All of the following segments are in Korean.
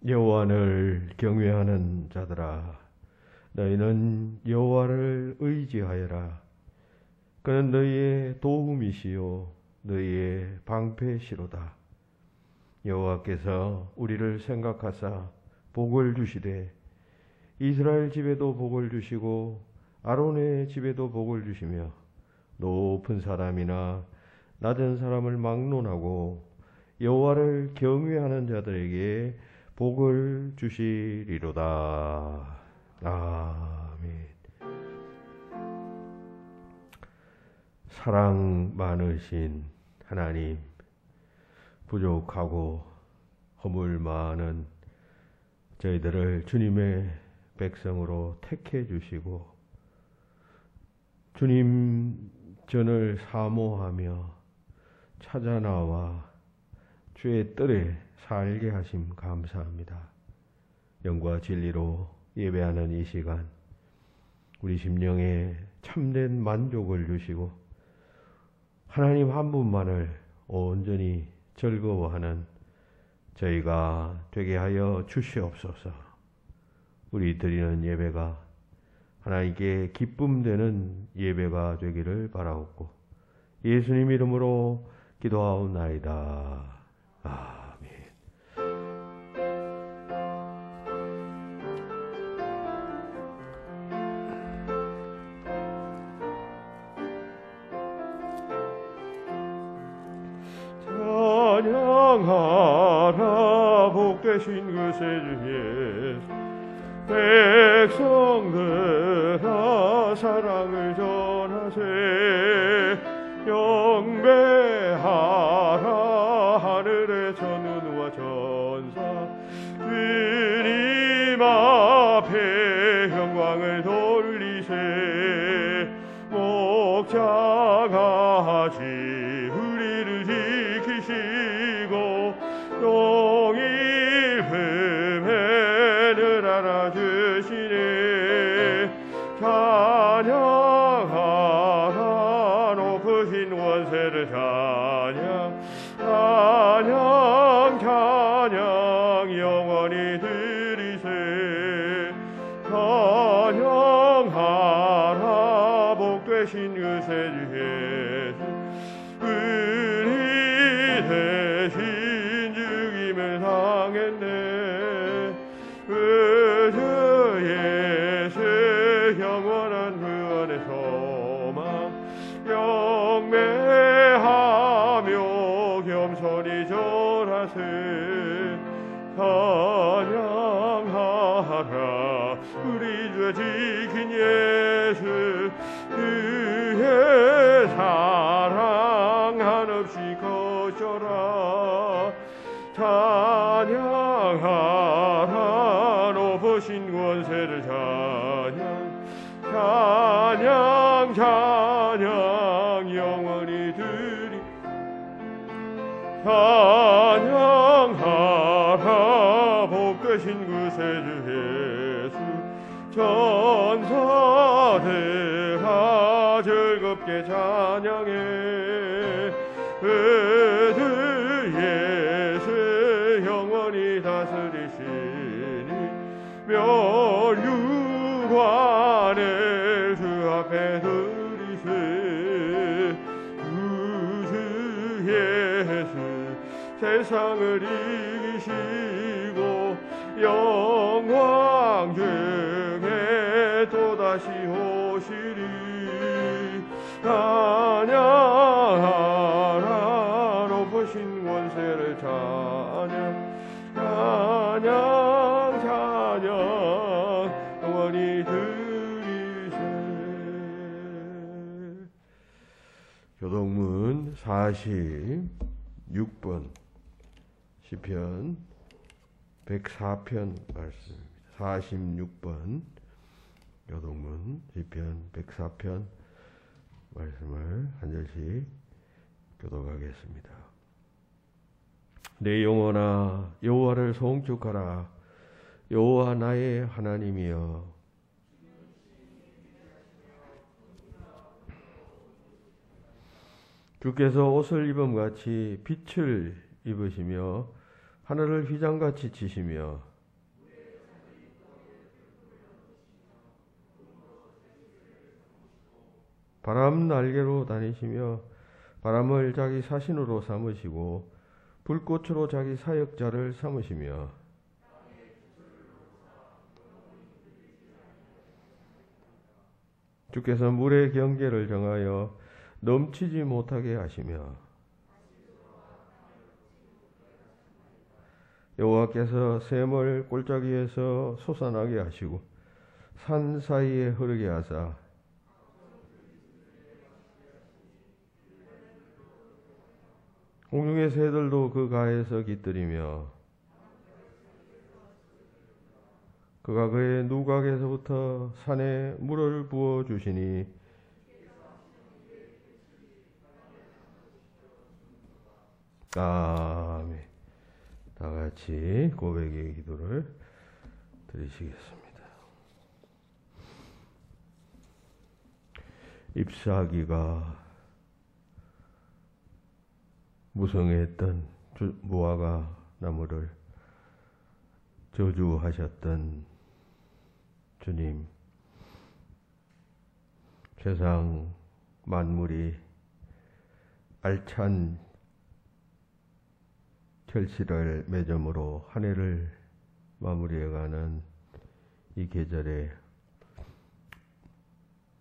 여호와를 경외하는 자들아, 너희는 여호와를 의지하여라. 그는 너희의 도움이시요 너희의 방패시로다. 여호와께서 우리를 생각하사 복을 주시되 이스라엘 집에도 복을 주시고 아론의 집에도 복을 주시며 높은 사람이나 낮은 사람을 막론하고 여호와를 경외하는 자들에게 복을 주시리로다. 아멘. 사랑 많으신 하나님, 부족하고 허물 많은 저희들을 주님의 백성으로 택해 주시고 주님 전을 사모하며 찾아 나와 주의 뜰에 살게 하심 감사합니다. 영과 진리로 예배하는 이 시간 우리 심령에 참된 만족을 주시고 하나님 한 분만을 온전히 즐거워하는 저희가 되게 하여 주시옵소서. 우리 드리는 예배가 하나님께 기쁨 되는 예배가 되기를 바라옵고 예수님 이름으로 기도하옵나이다. 아멘. 찬양하라 복되신 그 세주 예수, 백성들아 사랑을 전하세. 영배하라 하늘의 천운과 천사, 주님 앞에 영광을 돌리세. 목자같이 우리를 지키시고 동일 흠에를 알아주시네. 찬양하라 높으신 원세를 찬양, 찬양 찬양 영원히 드리세. 찬양하라 복되신 그 세주 예수, 우리 대신 죽임을 당했네. 그 주 예수 영원한 구원의 소망, 영매하며 겸손히 절하세. 찬양하라 우리 주 지킨 예수, 그의 사랑 한없이 거셔라. 찬양하라 높으신 권세를 찬양, 찬양 찬양 영원히 드리. 찬양하라 복되신 그 세주 예수, 천사들아 즐겁게 찬양해. 그 주 예수 영원히 다스리시니 멸류관을 주 앞에 드리세. 그 주 예수 세상을 이기시고 영광 중에 또다시 오시리. 찬양하라 높으신 권세를 찬양, 찬양 찬양 영원히 드리세. 교동문 46번 시편 104편 말씀입니다. 46번 교동문 시편 104편 말씀을 한 절씩 교독하겠습니다. 내 영혼아 여호와를 송축하라. 여호와 나의 하나님이여, 주께서 옷을 입음같이 빛을 입으시며 하늘을 휘장같이 치시며 바람 날개로 다니시며 바람을 자기 사신으로 삼으시고 불꽃으로 자기 사역자를 삼으시며 주께서 물의 경계를 정하여 넘치지 못하게 하시며 여호와께서 샘을 골짜기에서 솟아나게 하시고 산 사이에 흐르게 하사 공중의 새들도 그 가에서 깃들이며 그가 그의 누각에서부터 산에 물을 부어 주시니 아멘. 다 같이 고백의 기도를 드리시겠습니다. 잎사귀가 무성했던 무화과 나무를 저주하셨던 주님, 세상 만물이 알찬 결실을 맺음으로 한 해를 마무리해가는 이 계절에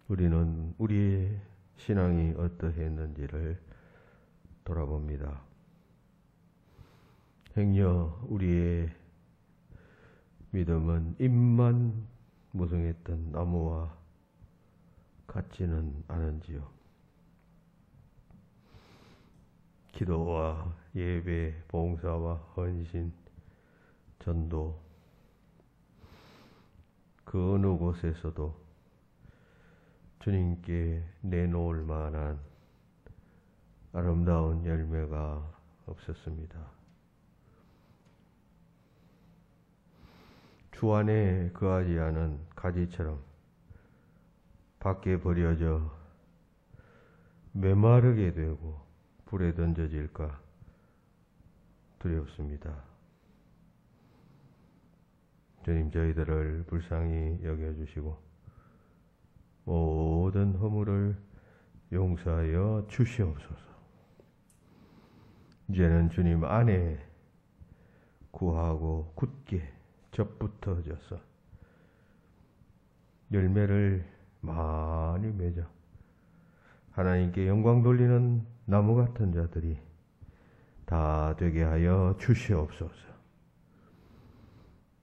우리는 우리의 신앙이 어떠했는지를 돌아봅니다. 행여 우리의 믿음은 잎만 무성했던 나무와 같지는 않은지요. 기도와 예배, 봉사와 헌신, 전도, 그 어느 곳에서도 주님께 내놓을 만한 아름다운 열매가 없었습니다. 주 안에 거하지 않은 가지처럼 밖에 버려져 메마르게 되고 불에 던져질까 두렵습니다. 주님, 저희들을 불쌍히 여겨주시고 모든 허물을 용서하여 주시옵소서. 이제는 주님 안에 구하고 굳게 접붙어져서 열매를 많이 맺어 하나님께 영광 돌리는 나무 같은 자들이 다 되게 하여 주시옵소서.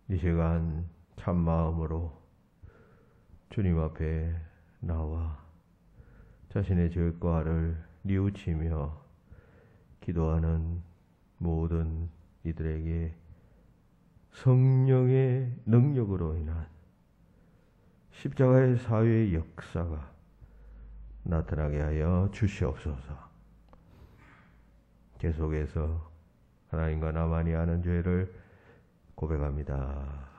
이 시간 참마음으로 주님 앞에 나와 자신의 죄과를 뉘우치며 기도하는 모든 이들에게 성령의 능력으로 인한 십자가의 사회의 역사가 나타나게 하여 주시옵소서. 계속해서 하나님과 나만이 아는 죄를 고백합니다.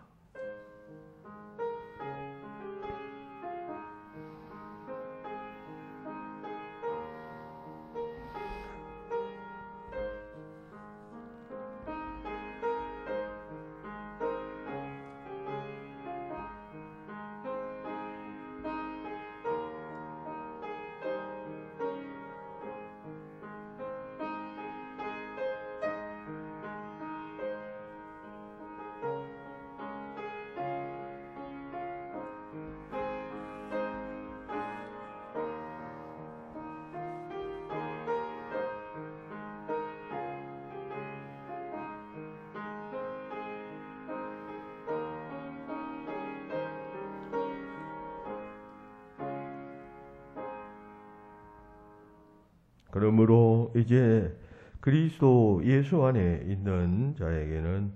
그러므로 이제 그리스도 예수 안에 있는 자에게는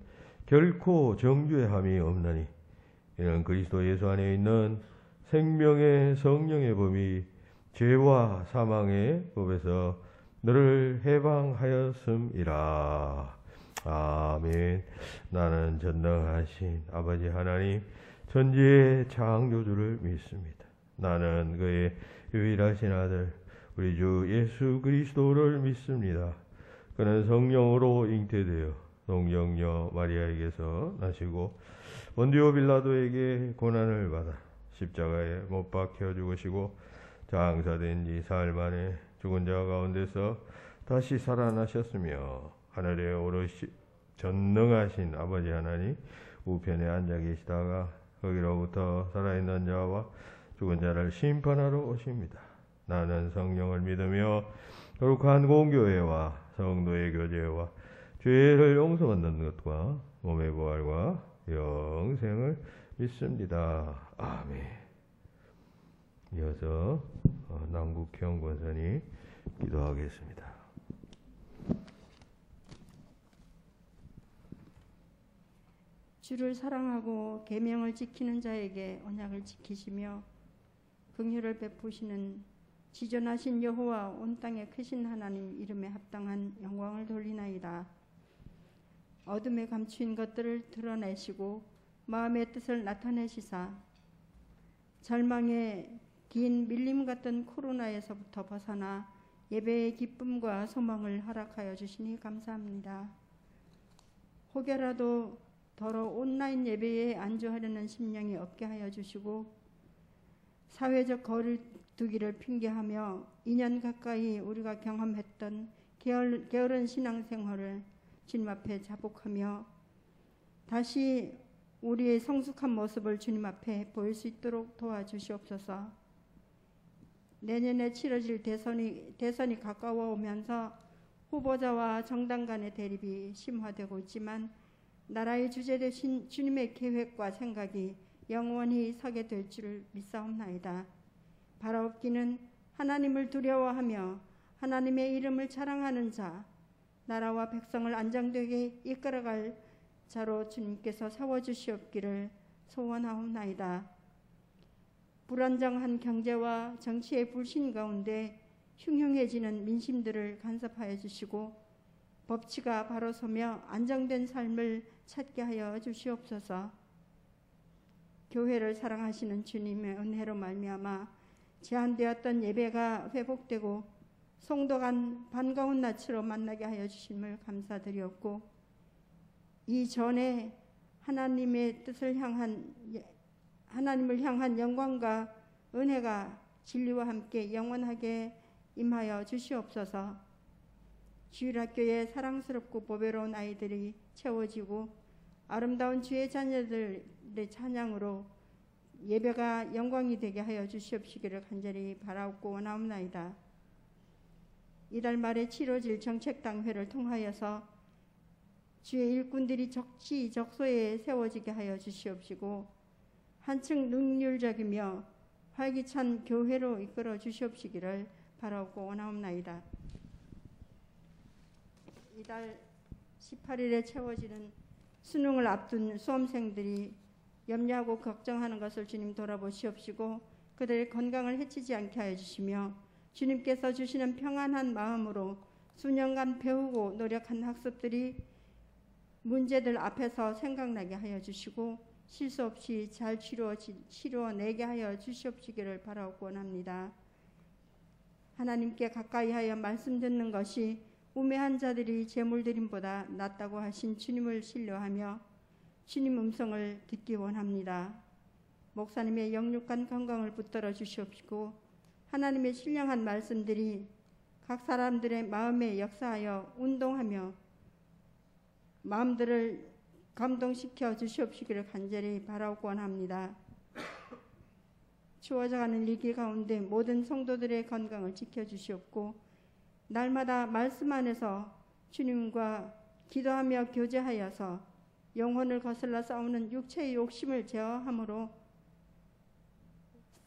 결코 정죄 함이 없나니 이는 그리스도 예수 안에 있는 생명의 성령의 법이 죄와 사망의 법에서 너를 해방하였음이라. 아멘. 나는 전능하신 아버지 하나님 천지의 창조주를 믿습니다. 나는 그의 유일하신 아들 우리 주 예수 그리스도를 믿습니다. 그는 성령으로 잉태되어 동정녀 마리아에게서 나시고 본디오 빌라도에게 고난을 받아 십자가에 못 박혀 죽으시고 장사된 지 사흘 만에 죽은 자 가운데서 다시 살아나셨으며 하늘에 오르시 전능하신 아버지 하나님 우편에 앉아 계시다가 거기로부터 살아있는 자와 죽은 자를 심판하러 오십니다. 나는 성령을 믿으며 거룩한 공교회와 성도의 교제와 죄를 용서받는 것과 몸의 부활과 영생을 믿습니다. 아멘. 이어서 남국형 권사님 기도하겠습니다. 주를 사랑하고 계명을 지키는 자에게 언약을 지키시며 긍휼을 베푸시는 지존하신 여호와 온 땅의 크신 하나님 이름에 합당한 영광을 돌리나이다. 어둠에 감추인 것들을 드러내시고 마음의 뜻을 나타내시사 절망의 긴 밀림 같은 코로나에서부터 벗어나 예배의 기쁨과 소망을 허락하여 주시니 감사합니다. 혹여라도 더러 온라인 예배에 안주하려는 심령이 없게 하여 주시고 사회적 거리두기를 핑계하며 2년 가까이 우리가 경험했던 게으른 신앙생활을 주님 앞에 자복하며 다시 우리의 성숙한 모습을 주님 앞에 보일 수 있도록 도와주시옵소서. 내년에 치러질 대선이 가까워 오면서 후보자와 정당 간의 대립이 심화되고 있지만 나라의 주제 되신 주님의 계획과 생각이 영원히 서게 될 줄 믿사옵나이다. 바라옵기는 하나님을 두려워하며 하나님의 이름을 자랑하는 자, 나라와 백성을 안정되게 이끌어갈 자로 주님께서 세워주시옵기를 소원하옵나이다. 불안정한 경제와 정치의 불신 가운데 흉흉해지는 민심들을 간섭하여 주시고 법치가 바로 서며 안정된 삶을 찾게 하여 주시옵소서. 교회를 사랑하시는 주님의 은혜로 말미암아 제한되었던 예배가 회복되고 성도 간 반가운 낯으로 만나게 하여 주심을 감사드리옵고 이전에 하나님의 뜻을 하나님을 향한 영광과 은혜가 진리와 함께 영원하게 임하여 주시옵소서. 주일학교에 사랑스럽고 보배로운 아이들이 채워지고 아름다운 주의 자녀들의 찬양으로 예배가 영광이 되게 하여 주시옵시기를 간절히 바라옵고 원하옵나이다. 이달 말에 치러질 정책당회를 통하여서 주의 일꾼들이 적시적소에 세워지게 하여 주시옵시고 한층 능률적이며 활기찬 교회로 이끌어 주시옵시기를 바라옵고 원하옵나이다. 이달 18일에 채워지는 수능을 앞둔 수험생들이 염려하고 걱정하는 것을 주님 돌아보시옵시고 그들의 건강을 해치지 않게 하여 주시며 주님께서 주시는 평안한 마음으로 수년간 배우고 노력한 학습들이 문제들 앞에서 생각나게 하여 주시고 실수 없이 잘 치루어내게 하여 주시옵시기를 바라옵고 원합니다. 하나님께 가까이 하여 말씀 듣는 것이 우매한 자들이 제물드림보다 낫다고 하신 주님을 신뢰하며 주님 음성을 듣기 원합니다. 목사님의 영육간 건강을 붙들어 주시옵시고 하나님의 신령한 말씀들이 각 사람들의 마음에 역사하여 운동하며 마음들을 감동시켜 주시옵시기를 간절히 바라옵고 원합니다. 추워져가는 이 길 가운데 모든 성도들의 건강을 지켜주시옵고 날마다 말씀 안에서 주님과 기도하며 교제하여서 영혼을 거슬러 싸우는 육체의 욕심을 제어함으로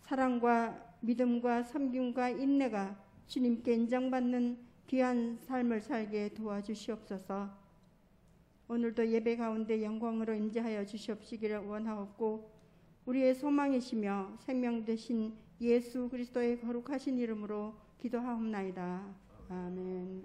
사랑과 믿음과 섬김과 인내가 주님께 인정받는 귀한 삶을 살게 도와주시옵소서. 오늘도 예배 가운데 영광으로 임재하여 주시옵시기를 원하옵고 우리의 소망이시며 생명 되신 예수 그리스도의 거룩하신 이름으로 기도하옵나이다. 아멘.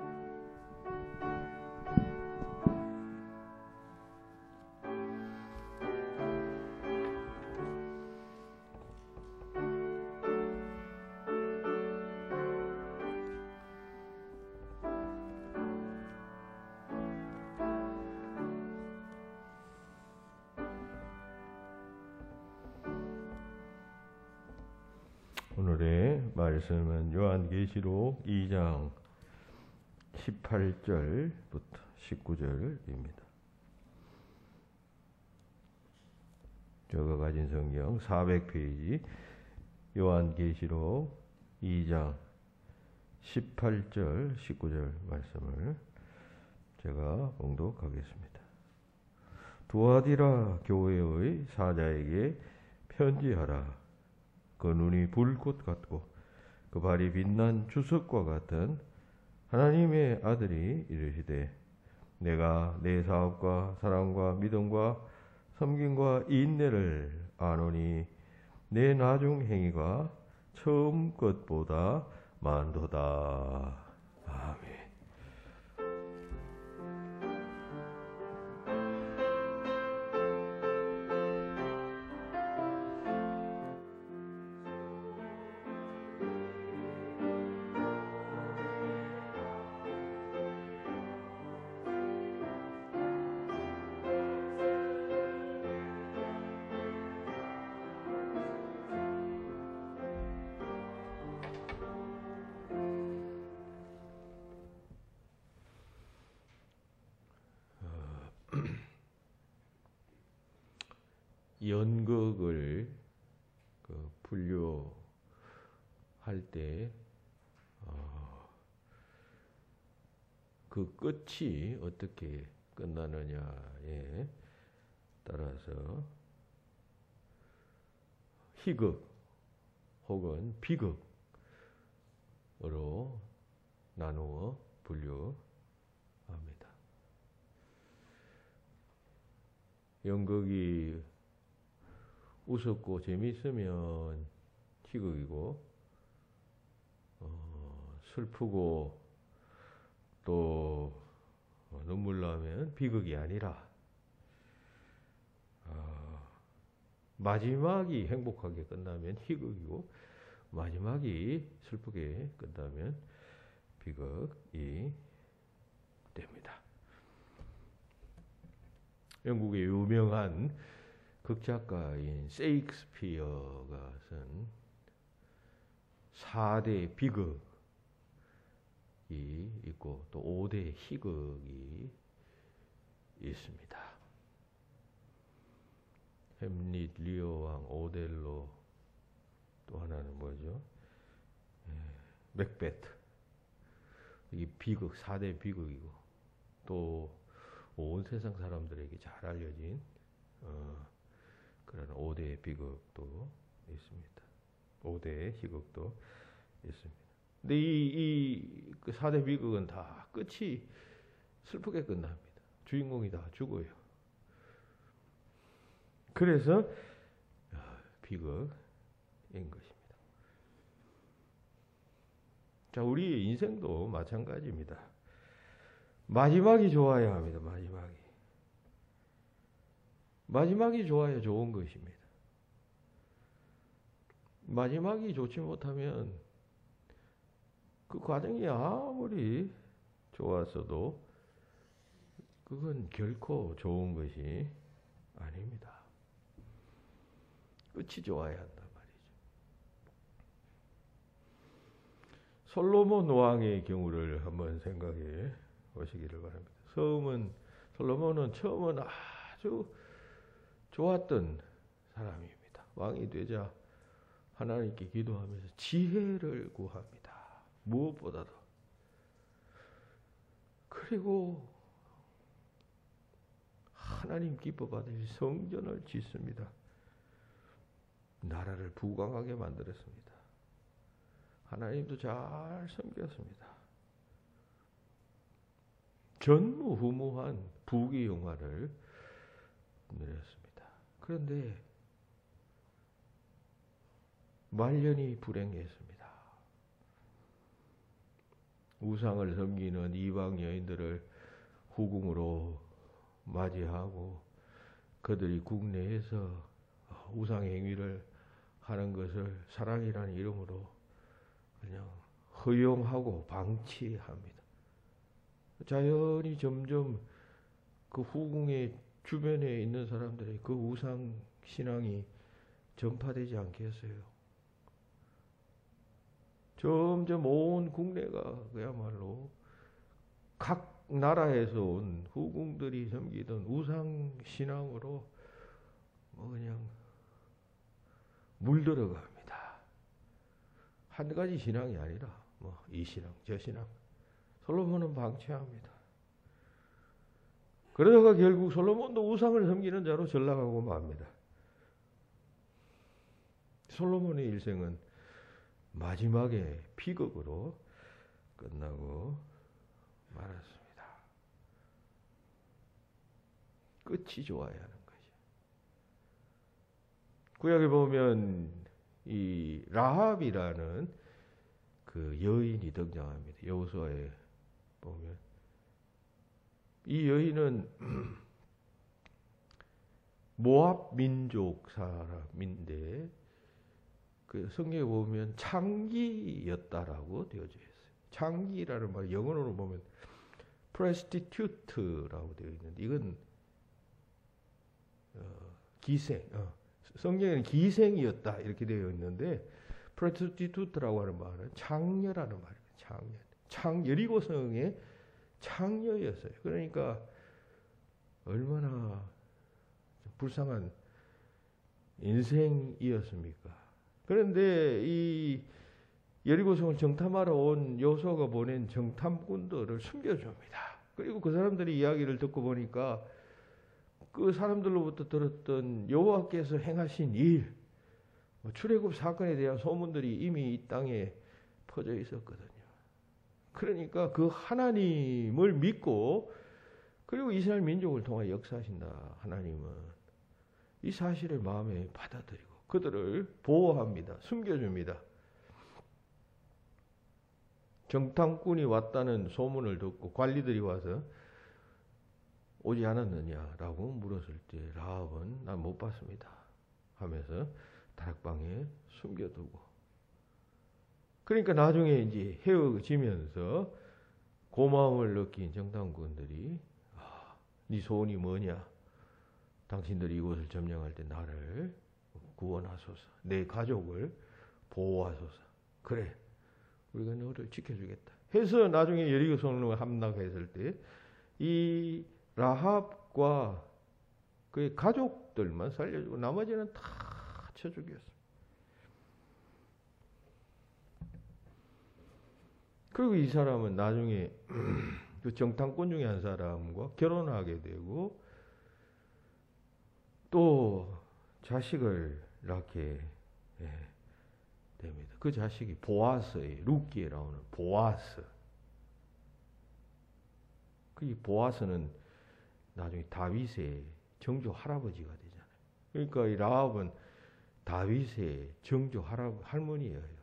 오늘의 말씀은 요한계시록 2장 18절부터 19절입니다. 제가 가진 성경 400페이지 요한계시록 2장 18절 19절 말씀을 제가 봉독하겠습니다. 두아디라 교회의 사자에게 편지하라. 그 눈이 불꽃 같고 그 발이 빛난 주석과 같은 하나님의 아들이 이르시되 내가 내 사업과 사랑과 믿음과 섬김과 인내를 아노니 내 나중 행위가 처음 것보다 많도다. 아멘. 연극을 분류할 때 그 끝이 어떻게 끝나느냐에 따라서 희극 혹은 비극으로 나누어 분류합니다. 연극이 웃었고 재미있으면 희극이고 슬프고 또 눈물 나면 비극이 아니라 마지막이 행복하게 끝나면 희극이고 마지막이 슬프게 끝나면 비극이 됩니다. 영국의 유명한 극작가인 세익스피어가 쓴 4대 비극이 있고 또 5대 희극이 있습니다. 햄릿, 리어왕, 오델로, 또 하나는 뭐죠? 맥베트. 이게 비극, 4대 비극이고 또 온 세상 사람들에게 잘 알려진 그런 5대 비극도 있습니다. 5대 희극도 있습니다. 근데 이 4대 비극은 다 끝이 슬프게 끝납니다. 주인공이 다 죽어요. 그래서 비극인 것입니다. 자, 우리 인생도 마찬가지입니다. 마지막이 좋아야 합니다. 마지막이 좋아야 좋은 것입니다. 마지막이 좋지 못하면 그 과정이 아무리 좋았어도 그건 결코 좋은 것이 아닙니다. 끝이 좋아야 한단 말이죠. 솔로몬 왕의 경우를 한번 생각해 보시기를 바랍니다. 솔로몬은 처음은 아주 좋았던 사람입니다. 왕이 되자 하나님께 기도하면서 지혜를 구합니다. 무엇보다도. 그리고 하나님 기뻐 받으실 성전을 짓습니다. 나라를 부강하게 만들었습니다. 하나님도 잘 섬겼습니다. 전무후무한 부귀영화를 누렸습니다. 그런데 말년이 불행했습니다. 우상을 섬기는 이방 여인들을 후궁으로 맞이하고 그들이 국내에서 우상 행위를 하는 것을 사랑이라는 이름으로 그냥 허용하고 방치합니다. 자연히 점점 그 후궁의 주변에 있는 사람들의 그 우상 신앙이 전파되지 않겠어요? 점점 온 국내가 그야말로 각 나라에서 온 후궁들이 섬기던 우상 신앙으로 뭐 그냥 물들어갑니다. 한 가지 신앙이 아니라 뭐 이 신앙 저 신앙 솔로몬은 방치합니다. 그러다가 결국 솔로몬도 우상을 섬기는 자로 전락하고 맙니다. 솔로몬의 일생은 마지막에 비극으로 끝나고 말았습니다. 끝이 좋아야 하는 거죠. 구약에 보면 이 라합이라는 그 여인이 등장합니다. 여호수아에 보면 이 여인은 모압 민족 사람인데 그 성경에 보면 창기였다라고 되어져 있어요. 창기라는 말 영어로 보면 prostitute라고 되어 있는데 이건 기생, 성경에는 기생이었다 이렇게 되어 있는데 prostitute라고 하는 말은 창녀라는 말이에요. 창녀. 여리고성의 창녀였어요. 그러니까 얼마나 불쌍한 인생이었습니까? 그런데 이 여리고성을 정탐하러 온 여호수아가 보낸 정탐꾼들을 숨겨줍니다. 그리고 그 사람들이 이야기를 듣고 보니까 그 사람들로부터 들었던 여호와께서 행하신 일, 출애굽 사건에 대한 소문들이 이미 이 땅에 퍼져 있었거든요. 그러니까 그 하나님을 믿고 그리고 이스라엘 민족을 통해 역사하신다 하나님은 이 사실을 마음에 받아들이고 그들을 보호합니다. 숨겨줍니다. 정탐꾼이 왔다는 소문을 듣고 관리들이 와서 오지 않았느냐라고 물었을 때 라합은 난 못 봤습니다 하면서 다락방에 숨겨두고 그러니까 나중에 이제 헤어지면서 고마움을 느낀 정탐꾼들이 네 소원이 뭐냐? 당신들이 이곳을 점령할 때 나를 구원하소서. 내 가족을 보호하소서. 그래. 우리가 너를 지켜주겠다. 해서 나중에 여리고성을 함락했을 때 이 라합과 그의 가족들만 살려주고 나머지는 다 쳐 죽였습니다. 그리고 이 사람은 나중에 그 정탐꾼 중에 한 사람과 결혼하게 되고 또 자식을 낳게 됩니다. 그 자식이 보아스예요. 룻기에 나오는 보아스. 그 보아스는 나중에 다윗의 정조 할아버지가 되잖아요. 그러니까 이 라합은 다윗의 정조 할머니예요.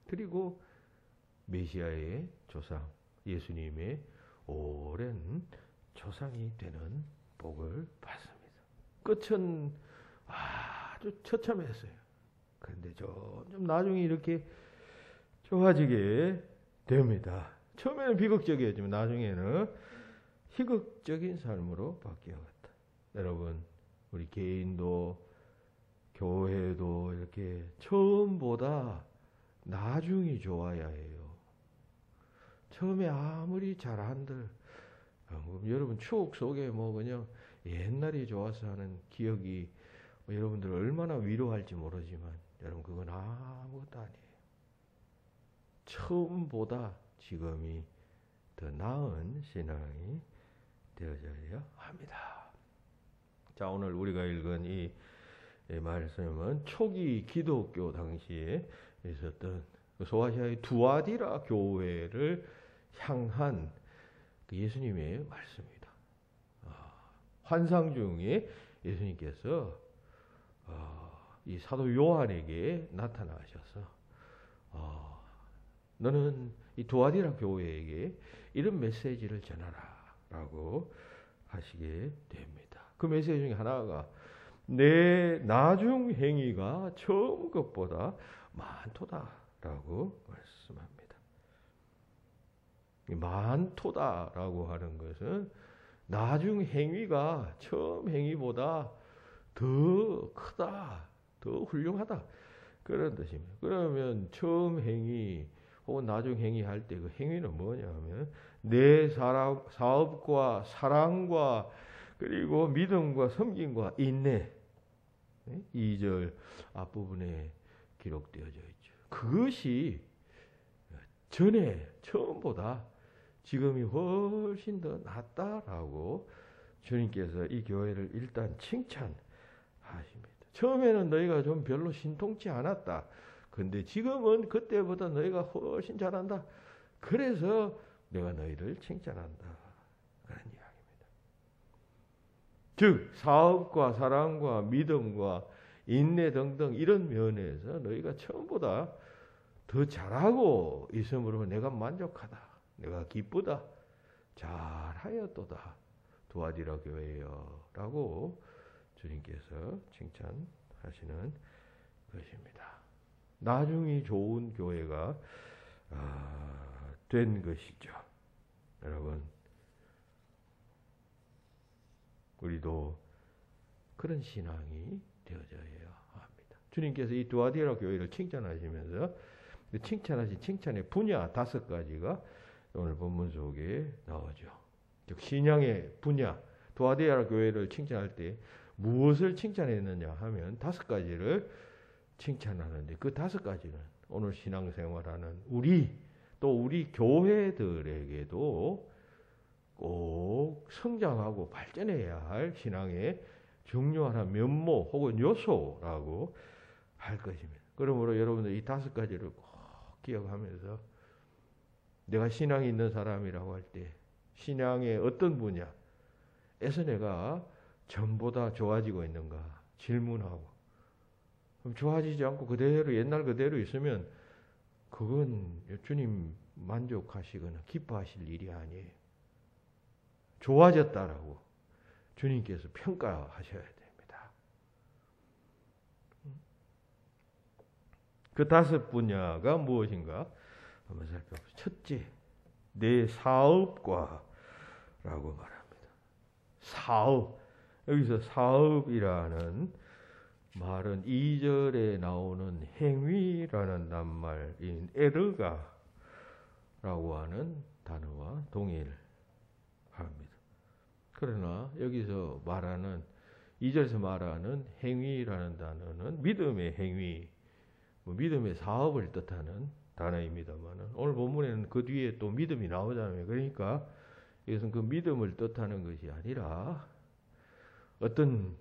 그리고 메시아의 조상, 예수님의 오랜 조상이 되는 복을 받습니다. 끝은 아주 처참했어요. 그런데 좀 나중에 이렇게 좋아지게 됩니다. 처음에는 비극적이었지만 나중에는 희극적인 삶으로 바뀌어갔다. 여러분, 우리 개인도 교회도 이렇게 처음보다 나중이 좋아야 해요. 처음에 아무리 잘한들 여러분 추억 속에 뭐 그냥 옛날이 좋아서 하는 기억이 여러분들을 얼마나 위로할지 모르지만 여러분 그건 아무것도 아니에요. 처음보다 지금이 더 나은 신앙이 되어져야 합니다. 자, 오늘 우리가 읽은 이 말씀은 초기 기독교 당시에 있었던 소아시아의 두아디라 교회를 향한 예수님의 말씀입니다. 환상 중에 예수님께서 이 사도 요한에게 나타나셔서 너는 이 두아디라 교회에게 이런 메시지를 전하라라고 하시게 됩니다. 그 메시지 중에 하나가 내 나중 행위가 처음 것보다 많도다라고 말씀합니다. 많도다라고 하는 것은 나중 행위가 처음 행위보다 더 크다, 더 훌륭하다, 그런 뜻입니다. 그러면 처음 행위 혹은 나중 행위 할 때 그 행위는 뭐냐면 내 사업과 사랑과 그리고 믿음과 섬김과 인내, 2절 앞부분에 기록되어져 있죠. 그것이 전에 처음보다 지금이 훨씬 더 낫다라고 주님께서 이 교회를 일단 칭찬하십니다. 처음에는 너희가 좀 별로 신통치 않았다. 근데 지금은 그때보다 너희가 훨씬 잘한다. 그래서 내가 너희를 칭찬한다. 그런 이야기입니다. 즉 사업과 사랑과 믿음과 인내 등등 이런 면에서 너희가 처음보다 더 잘하고 있으므로 내가 만족하다. 내가 기쁘다. 잘하였도다. 두아디라 교회여 라고 주님께서 칭찬하시는 것입니다. 나중이 좋은 교회가 된 것이죠. 여러분, 우리도 그런 신앙이 되어져야 합니다. 주님께서 이 두아디라 교회를 칭찬하시면서 칭찬하신 칭찬의 분야 5가지가 오늘 본문 속에 나오죠. 즉 신앙의 분야, 두아디라 교회를 칭찬할 때 무엇을 칭찬했느냐 하면 5가지를 칭찬하는데 그 5가지는 오늘 신앙생활하는 우리 교회들에게도 꼭 성장하고 발전해야 할 신앙의 중요한 면모 혹은 요소라고 할 것입니다. 그러므로 여러분들 이 5가지를 꼭 기억하면서 내가 신앙이 있는 사람이라고 할 때 신앙의 어떤 분야에서 내가 전보다 좋아지고 있는가 질문하고, 그럼 좋아지지 않고 그대로 옛날 그대로 있으면 그건 주님 만족하시거나 기뻐하실 일이 아니에요. 좋아졌다라고 주님께서 평가하셔야 됩니다. 그 5 분야가 무엇인가 한번 살펴보죠. 첫째, 내 사업과라고 말합니다. 사업. 여기서 사업이라는 말은 2절에 나오는 행위라는 낱말인 에르가라고 하는 단어와 동일합니다. 그러나 여기서 말하는 2절에서 말하는 행위라는 단어는 믿음의 행위, 믿음의 사업을 뜻하는 단어입니다만 오늘 본문에는 그 뒤에 또 믿음이 나오잖아요. 그러니까 이것은 그 믿음을 뜻하는 것이 아니라 어떤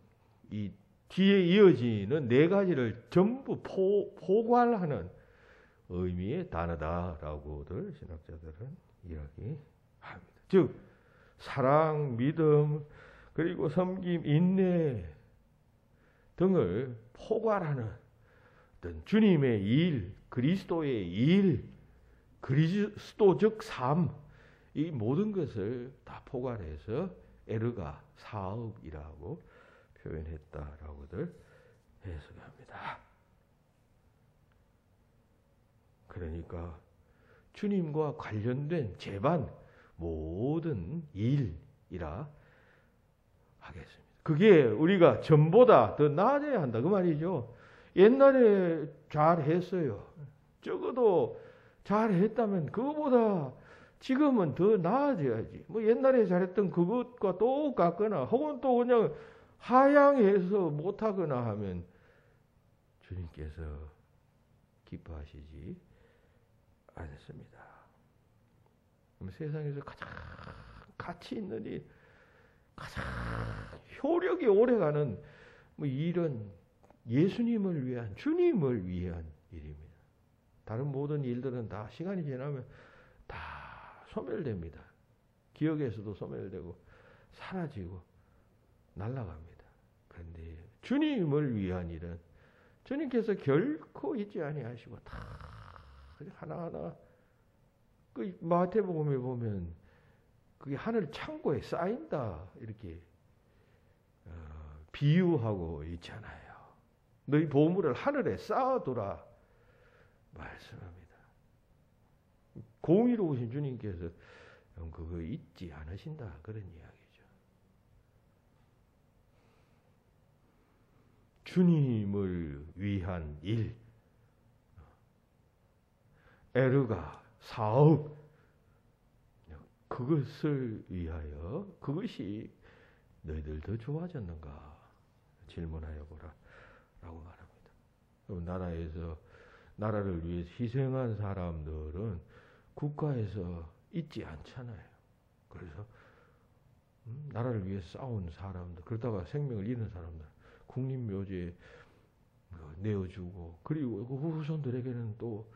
이 뒤에 이어지는 4가지를 전부 포괄하는 의미의 단어다라고들 신학자들은 이야기합니다. 즉 사랑, 믿음, 그리고 섬김, 인내 등을 포괄하는 어떤 주님의 일, 그리스도의 일, 그리스도적 삶, 이 모든 것을 다 포괄해서 에르가 사업이라고 표현했다라고들 해석합니다. 그러니까 주님과 관련된 제반 모든 일이라 하겠습니다. 그게 우리가 전보다 더 나아져야 한다 그 말이죠. 옛날에 잘했어요. 적어도 잘했다면 그거보다 지금은 더 나아져야지. 뭐 옛날에 잘했던 그것과 똑같거나 혹은 또 그냥 하향해서 못하거나 하면 주님께서 기뻐하시지 않습니다. 세상에서 가장 가치 있는 일, 가장 효력이 오래가는 뭐 일은 예수님을 위한, 주님을 위한 일입니다. 다른 모든 일들은 다 시간이 지나면 다 소멸됩니다. 기억에서도 소멸되고 사라지고 날아갑니다. 그런데 주님을 위한 일은 주님께서 결코 잊지 아니하시고 다 하나하나 그 마태복음에 보면 그게 하늘 창고에 쌓인다 이렇게 비유하고 있잖아요. 너희 보물을 하늘에 쌓아두라 말씀합니다. 공의로우신 주님께서 그거 잊지 않으신다 그런 이야기죠. 주님을 위한 일, 에르가 사업, 그것을 위하여 그것이 너희들 더 좋아졌는가 질문하여 보라 라고 말합니다. 나라에서 나라를 위해서 희생한 사람들은 국가에서 있지 않잖아요. 그래서 나라를 위해서 싸운 사람들, 그러다가 생명을 잃은 사람들 국립묘지에 내어주고, 그리고 그 후손들에게는 또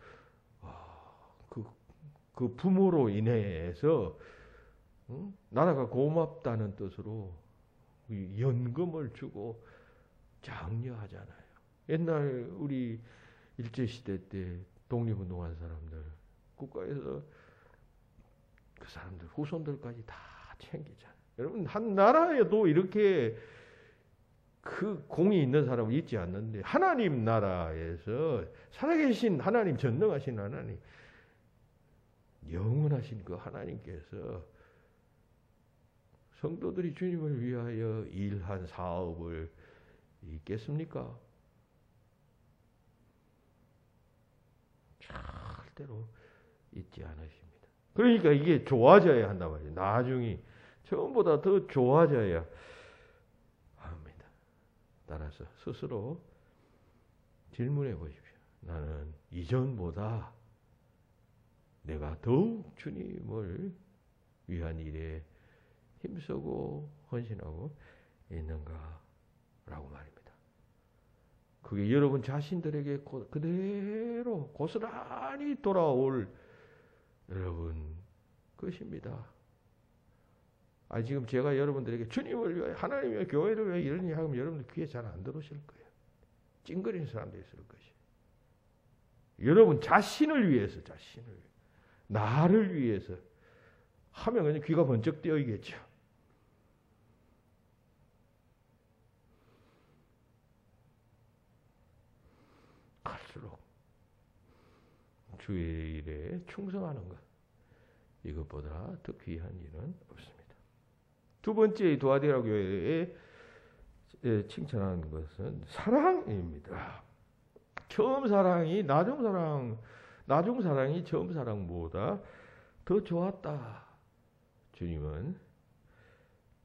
그 부모로 인해서 나라가 고맙다는 뜻으로 연금을 주고 장려하잖아요. 옛날 우리 일제시대 때 독립운동한 사람들 국가에서 그 사람들 후손들까지 다 챙기잖아요. 여러분, 한 나라에도 이렇게 그 공이 있는 사람은 있지 않는데, 하나님 나라에서 살아계신 하나님, 전능하신 하나님, 영원하신 그 하나님께서 성도들이 주님을 위하여 일한 사업을 있겠습니까? 절대로 있지 않으십니다. 그러니까 이게 좋아져야 한단 말이에요. 나중에 처음보다 더 좋아져야 합니다. 따라서 스스로 질문해 보십시오. 나는 이전보다 내가 더욱 주님을 위한 일에 힘쓰고 헌신하고 있는가 라고 말입니다. 그게 여러분 자신들에게 그대로 고스란히 돌아올 여러분 것입니다. 지금 제가 여러분들에게 주님을 위하여, 하나님을 위하여, 교회를 위하여 이런 얘기 하면 여러분들 귀에 잘 안 들어오실 거예요. 찡그리는 사람도 있을 것이에요. 여러분 자신을 위해서, 나를 위해서 하면 그냥 귀가 번쩍 뜨이겠죠. 갈수록 주의 일에 충성하는 것, 이것보다 더 귀한 일은 없습니다. 두 번째 두아디라 교회에 칭찬하는 것은 사랑입니다. 처음 사랑이 나중 사랑이 처음 사랑보다 더 좋았다. 주님은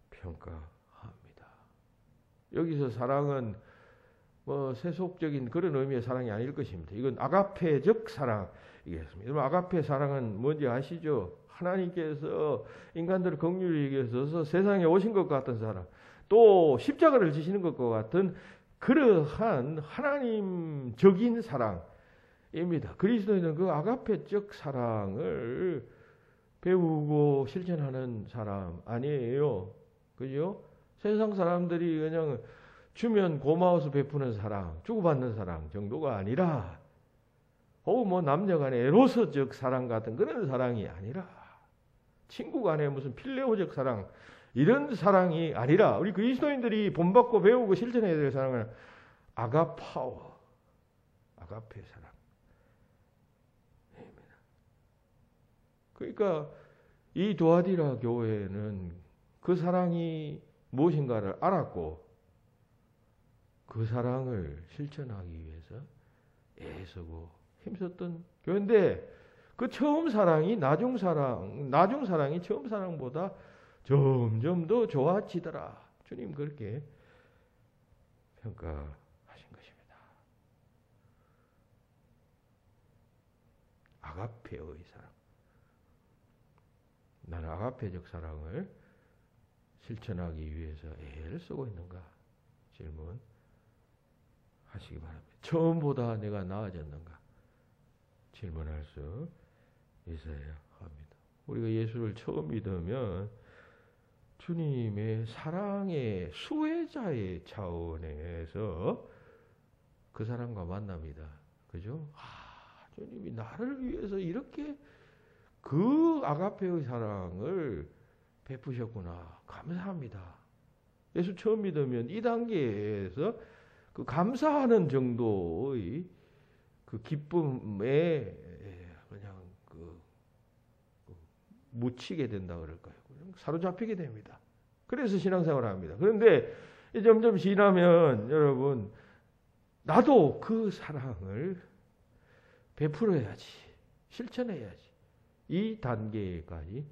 평가합니다. 여기서 사랑은 세속적인 그런 의미의 사랑이 아닐 것입니다. 이건 아가페적 사랑이겠습니다. 여러분, 아가페 사랑은 뭔지 아시죠? 하나님께서 인간들을 긍휼히 여기셔서 세상에 오신 것 같은 사랑, 또 십자가를 지시는 것과 같은 그러한 하나님적인 사랑입니다. 그리스도인은 그 아가페적 사랑을 배우고 실천하는 사람 아니에요. 그죠? 세상 사람들이 그냥 주면 고마워서 베푸는 사랑, 주고받는 사랑 정도가 아니라, 혹은 남녀 간의 에로서적 사랑 같은 그런 사랑이 아니라, 친구 간의 무슨 필레오적 사랑, 이런 사랑이 아니라, 우리 그리스도인들이 본받고 배우고 실천해야 될 사랑은 아가파워, 아가페 사랑입니다. 그러니까 이 두아디라 교회는 그 사랑이 무엇인가를 알았고 그 사랑을 실천하기 위해서 애쓰고 힘썼던 교회인데, 그 처음 사랑이 나중 사랑이 처음 사랑보다 점점 더 좋아지더라. 주님 그렇게 평가하신 것입니다. 아가페의 사랑. 나는 아가페적 사랑을 실천하기 위해서 애를 쓰고 있는가? 질문하시기 바랍니다. 처음보다 내가 나아졌는가? 질문할 수 있어야 합니다. 우리가 예수를 처음 믿으면 주님의 사랑의 수혜자의 차원에서 그 사람과 만납니다. 그죠? 주님이 나를 위해서 이렇게 그 아가페의 사랑을 베푸셨구나. 감사합니다. 예수 처음 믿으면 이 단계에서 그 감사하는 정도의 그 기쁨에 그냥 묻히게 된다 그럴까요? 사로잡히게 됩니다. 그래서 신앙생활을 합니다. 그런데 점점 지나면 여러분 나도 그 사랑을 베풀어야지, 실천해야지. 이 단계까지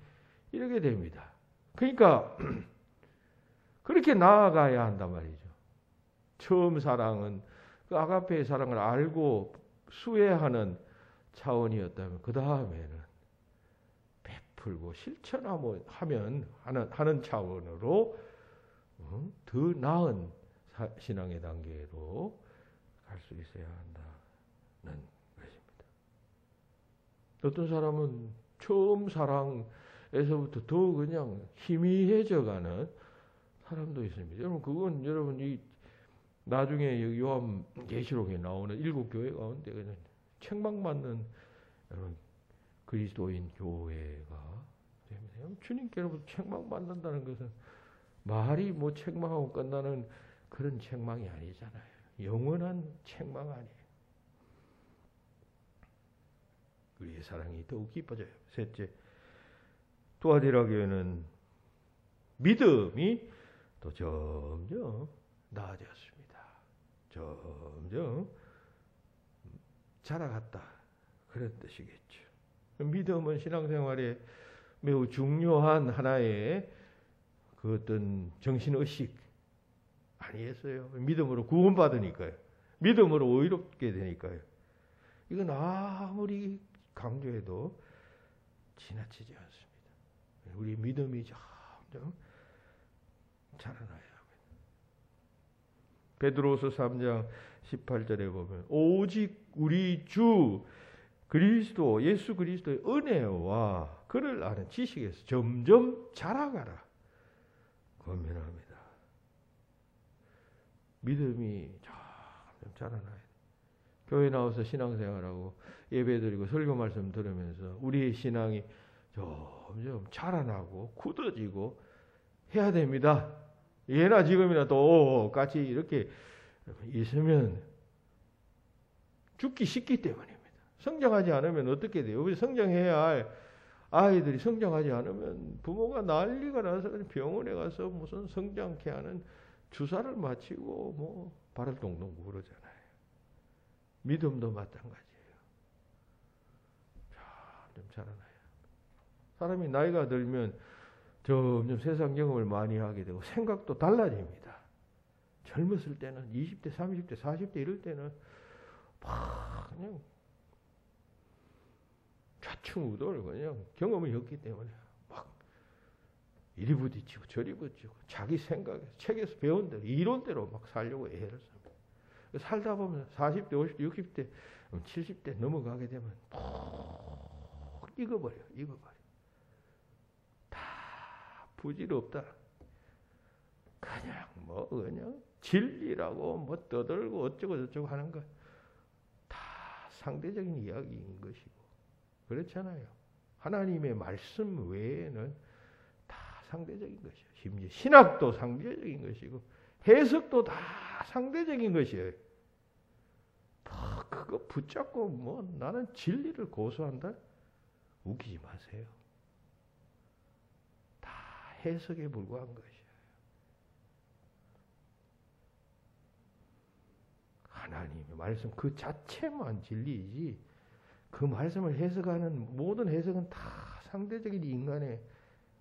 이르게 됩니다. 그러니까 그렇게 나아가야 한단 말이죠. 처음 사랑은 그 아가페의 사랑을 알고 수혜하는 차원이었다면 그 다음에는 베풀고 실천하면 하는 차원으로 더 나은 신앙의 단계로 갈 수 있어야 한다는 것입니다. 어떤 사람은 처음 사랑에서부터 더 그냥 희미해져가는 사람도 있습니다. 여러분 이 나중에 요한계시록에 나오는 7교회 가운데 그냥 책망받는 여러분 그리스도인 교회가 됩니다. 주님께로부터 책망받는다는 것은 말이 뭐 책망하고 끝나는 그런 책망이 아니잖아요. 영원한 책망 아니에요. 우리의 사랑이 더욱 깊어져요. 셋째, 투아디라 교회는 믿음이 또 점점 나아졌습니다. 점점 자라갔다. 그런 뜻이겠죠. 믿음은 신앙생활에 매우 중요한 하나의 그 어떤 정신의식 아니겠어요? 믿음으로 구원받으니까요. 믿음으로 의롭게 되니까요. 이건 아무리 강조해도 지나치지 않습니다. 우리 믿음이 점점 자라나야 합니다. 베드로서 3장 18절에 보면 오직 우리 주 그리스도 예수 그리스도의 은혜와 그를 아는 지식에서 점점 자라가라 권면합니다. 믿음이 점점 자라나야 돼. 교회 나와서 신앙생활하고 예배드리고 설교 말씀 들으면서 우리의 신앙이 점점 자라나고 굳어지고 해야 됩니다. 예나 지금이나 또 같이 이렇게 있으면 죽기 쉽기 때문입니다. 성장하지 않으면 어떻게 돼요? 우리 성장해야 할 아이들이 성장하지 않으면 부모가 난리가 나서 병원에 가서 무슨 성장케 하는 주사를 맞히고 뭐 발을 동동 구르잖아요. 믿음도 마찬가지예요. 점점 자라나요. 사람이 나이가 들면 점점 세상 경험을 많이 하게 되고 생각도 달라집니다. 젊었을 때는 20대, 30대, 40대 이럴 때는 막 그냥 좌충우돌 그냥 경험이 없기 때문에 막 이리 부딪히고 저리 부딪히고 자기 생각에 책에서 배운 대로 이론대로 막 살려고 애를 씁니다. 살다 보면 40대, 50대, 60대, 70대 넘어가게 되면 푹 익어버려요. 다 부질없다. 그냥 진리라고 뭐 떠들고 어쩌고 저쩌고 하는 거 다 상대적인 이야기인 것이고 그렇잖아요. 하나님의 말씀 외에는 다 상대적인 것이에요. 심지어 신학도 상대적인 것이고 해석도 다 상대적인 것이에요. 그거 붙잡고 뭐 나는 진리를 고수한다? 웃기지 마세요. 다 해석에 불과한 것이에요. 하나님의 말씀 그 자체만 진리이지 그 말씀을 해석하는 모든 해석은 다 상대적인 인간의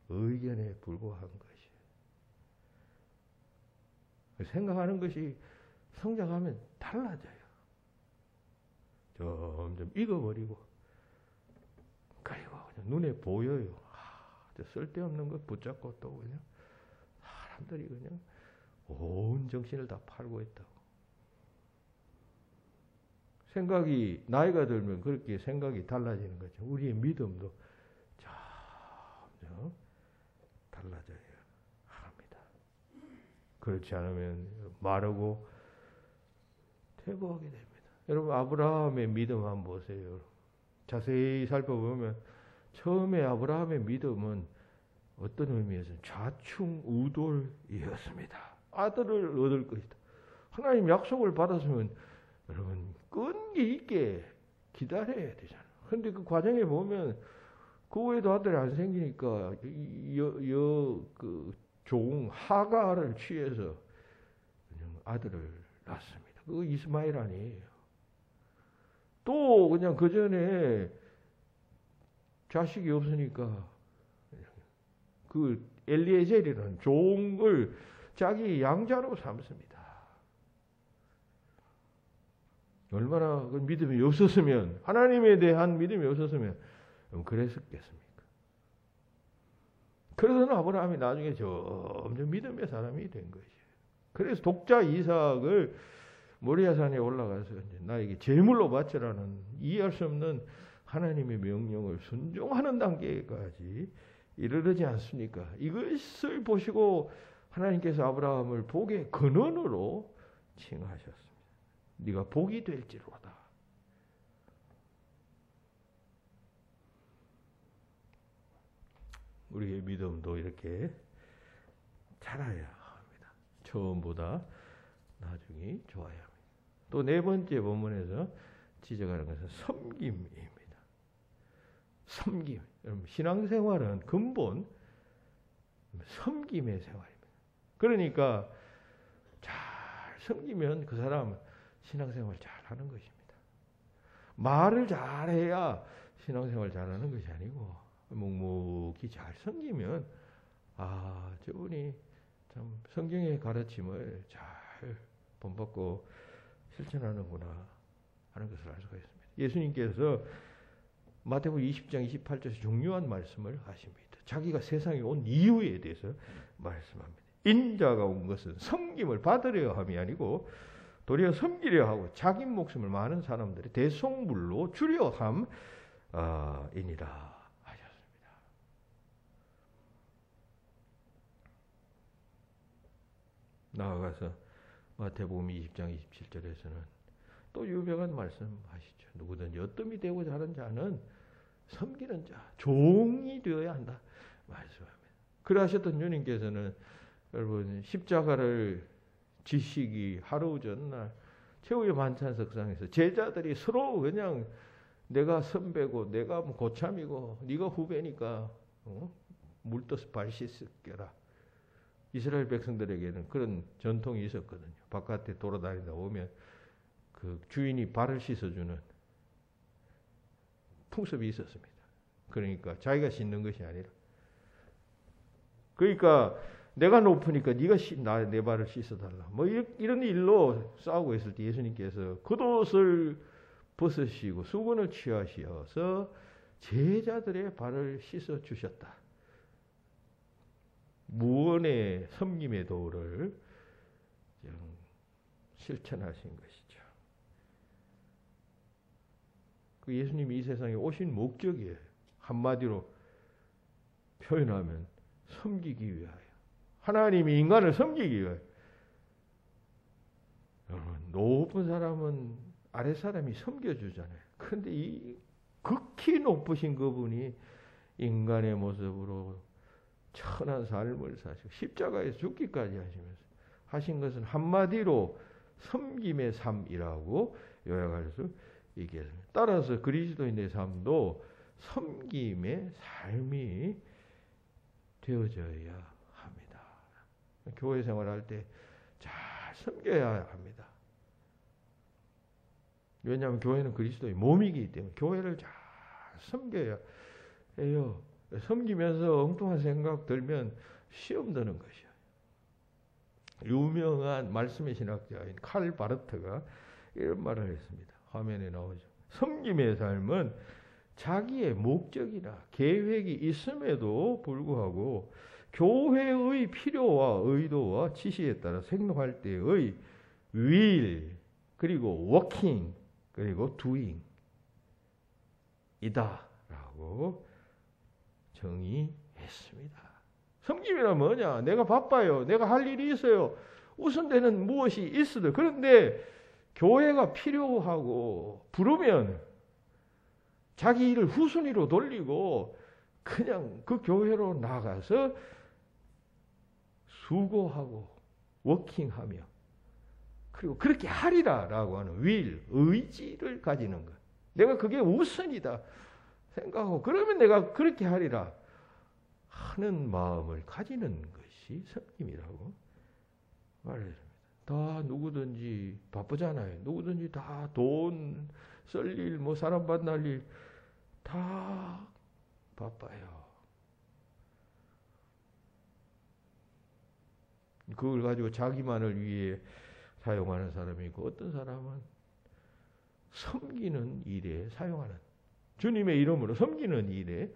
의견에 불과한 것이에요. 생각하는 것이 성장하면 달라져요. 점점 익어버리고 그리고 그냥 눈에 보여요. 쓸데없는 것 붙잡고 또 그냥 사람들이 그냥 온 정신을 다 팔고 있다고. 생각이 나이가 들면 그렇게 생각이 달라지는 거죠. 우리의 믿음도 점점 달라져야 합니다. 그렇지 않으면 마르고 퇴보하게 됩니다. 여러분 아브라함의 믿음 한번 보세요. 자세히 살펴보면 처음에 아브라함의 믿음은 어떤 의미에서는 좌충우돌이었습니다. 아들을 얻을 것이다. 하나님 약속을 받았으면 여러분 끈기 있게 기다려야 되잖아요. 그런데 그 과정에 보면 그 외에도 아들이 안 생기니까 그 종 하가를 취해서 그냥 아들을 낳습니다. 그거 이스마엘 아니에요. 또 그냥 그 전에 자식이 없으니까 그 엘리에셀이라는 종을 자기 양자로 삼습니다. 얼마나 그 믿음이 없었으면, 하나님에 대한 믿음이 없었으면 그랬었겠습니까? 그래서 아브라함이 나중에 점점 믿음의 사람이 된 것이에요. 그래서 독자 이삭을 모리아산에 올라가서 이제 나에게 제물로 바치라는 이해할 수 없는 하나님의 명령을 순종하는 단계까지 이르르지 않습니까? 이것을 보시고 하나님께서 아브라함을 복의 근원으로 칭하셨습니다. 네가 복이 될지로다. 우리의 믿음도 이렇게 자라야 합니다. 처음보다 나중이 좋아야 합니다. 또 네 번째 본문에서 지적하는 것은 섬김입니다. 섬김. 여러분, 신앙생활은 근본 섬김의 생활입니다. 그러니까 잘 섬기면 그 사람 신앙생활 잘하는 것입니다. 말을 잘해야 신앙생활 잘하는 것이 아니고 묵묵히 잘 섬기면 저분이 참 성경의 가르침을 잘 본받고 실천하는구나 하는 것을 알 수가 있습니다. 예수님께서 마태복음 20장 28절에서 중요한 말씀을 하십니다. 자기가 세상에 온 이유에 대해서 말씀합니다. 인자가 온 것은 섬김을 받으려 함이 아니고 도리어 섬기려 하고 자기 목숨을 많은 사람들이 대속물로 주려 함이니라 하셨습니다. 나아가서 마태복음 20장 27절에서는 또 유명한 말씀하시죠. 누구든지 어떤 이 되고자 하는 자는 섬기는 자, 종이 되어야 한다 말씀합니다. 그러하셨던 주님께서는 여러분 십자가를 지시기 하루 전날 최후의 만찬석상에서 제자들이 서로 그냥 내가 선배고 내가 고참이고 네가 후배니까 물떠서 발 씻겨라. 이스라엘 백성들에게는 그런 전통이 있었거든요. 바깥에 돌아다니다 오면 그 주인이 발을 씻어주는 풍습이 있었습니다. 그러니까 자기가 씻는 것이 아니라, 그러니까 내가 높으니까 네가 내 발을 씻어달라. 뭐 이런 일로 싸우고 있을 때 예수님께서 겉옷을 벗으시고 수건을 취하셔서 제자들의 발을 씻어 주셨다. 무언의 섬김의 도를 실천하신 것이죠. 그 예수님이 이 세상에 오신 목적이에요. 한마디로 표현하면 섬기기 위하여. 하나님이 인간을 섬기기 위하여. 높은 사람은 아랫사람이 섬겨주잖아요. 그런데 이 극히 높으신 그분이 인간의 모습으로 천한 삶을 사시고 십자가에서 죽기까지 하시면서 하신 것은 한마디로 섬김의 삶이라고 요약할 수 있겠습니다. 따라서 그리스도인의 삶도 섬김의 삶이 되어져야 합니다. 교회 생활할 때 잘 섬겨야 합니다. 왜냐하면 교회는 그리스도의 몸이기 때문에 교회를 잘 섬겨야 해요. 섬기면서 엉뚱한 생각 들면 시험 드는 것이에요. 유명한 말씀의 신학자인 칼 바르트가 이런 말을 했습니다. 화면에 나오죠. 섬김의 삶은 자기의 목적이나 계획이 있음에도 불구하고 교회의 필요와 의도와 지시에 따라 생활할 때의 will 그리고 working 그리고 doing 이다라고 정의했습니다. 섬김이란 뭐냐? 내가 바빠요. 내가 할 일이 있어요. 우선되는 무엇이 있어도. 그런데 교회가 필요하고 부르면 자기 일을 후순위로 돌리고 그냥 그 교회로 나가서 수고하고 워킹하며 그리고 그렇게 하리라라고 하는 will, 의지를 가지는 것. 내가 그게 우선이다 생각하고 그러면 내가 그렇게 하리라 하는 마음을 가지는 것이 섬김이라고 말했습니다. 다 누구든지 바쁘잖아요. 누구든지 다 돈 쓸 일, 뭐 사람 만날 일 다 바빠요. 그걸 가지고 자기만을 위해 사용하는 사람이 있고, 어떤 사람은 섬기는 일에 사용하는, 주님의 이름으로 섬기는 일에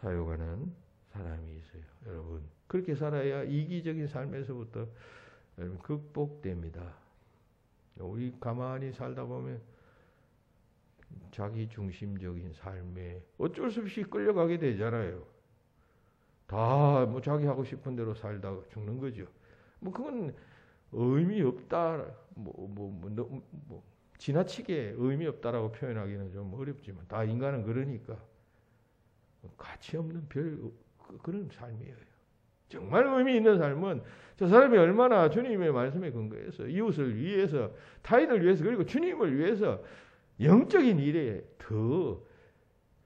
사용하는 사람이 있어요. 여러분, 그렇게 살아야 이기적인 삶에서부터 여러분 극복됩니다. 우리 가만히 살다 보면 자기 중심적인 삶에 어쩔 수 없이 끌려가게 되잖아요. 다 뭐 자기 하고 싶은 대로 살다가 죽는 거죠. 뭐 그건 의미 없다, 지나치게 의미 없다라고 표현하기는 좀 어렵지만, 다 인간은 그러니까 가치 없는 그런 삶이에요. 정말 의미 있는 삶은 저 사람이 얼마나 주님의 말씀에 근거해서 이웃을 위해서, 타인을 위해서, 그리고 주님을 위해서 영적인 일에 더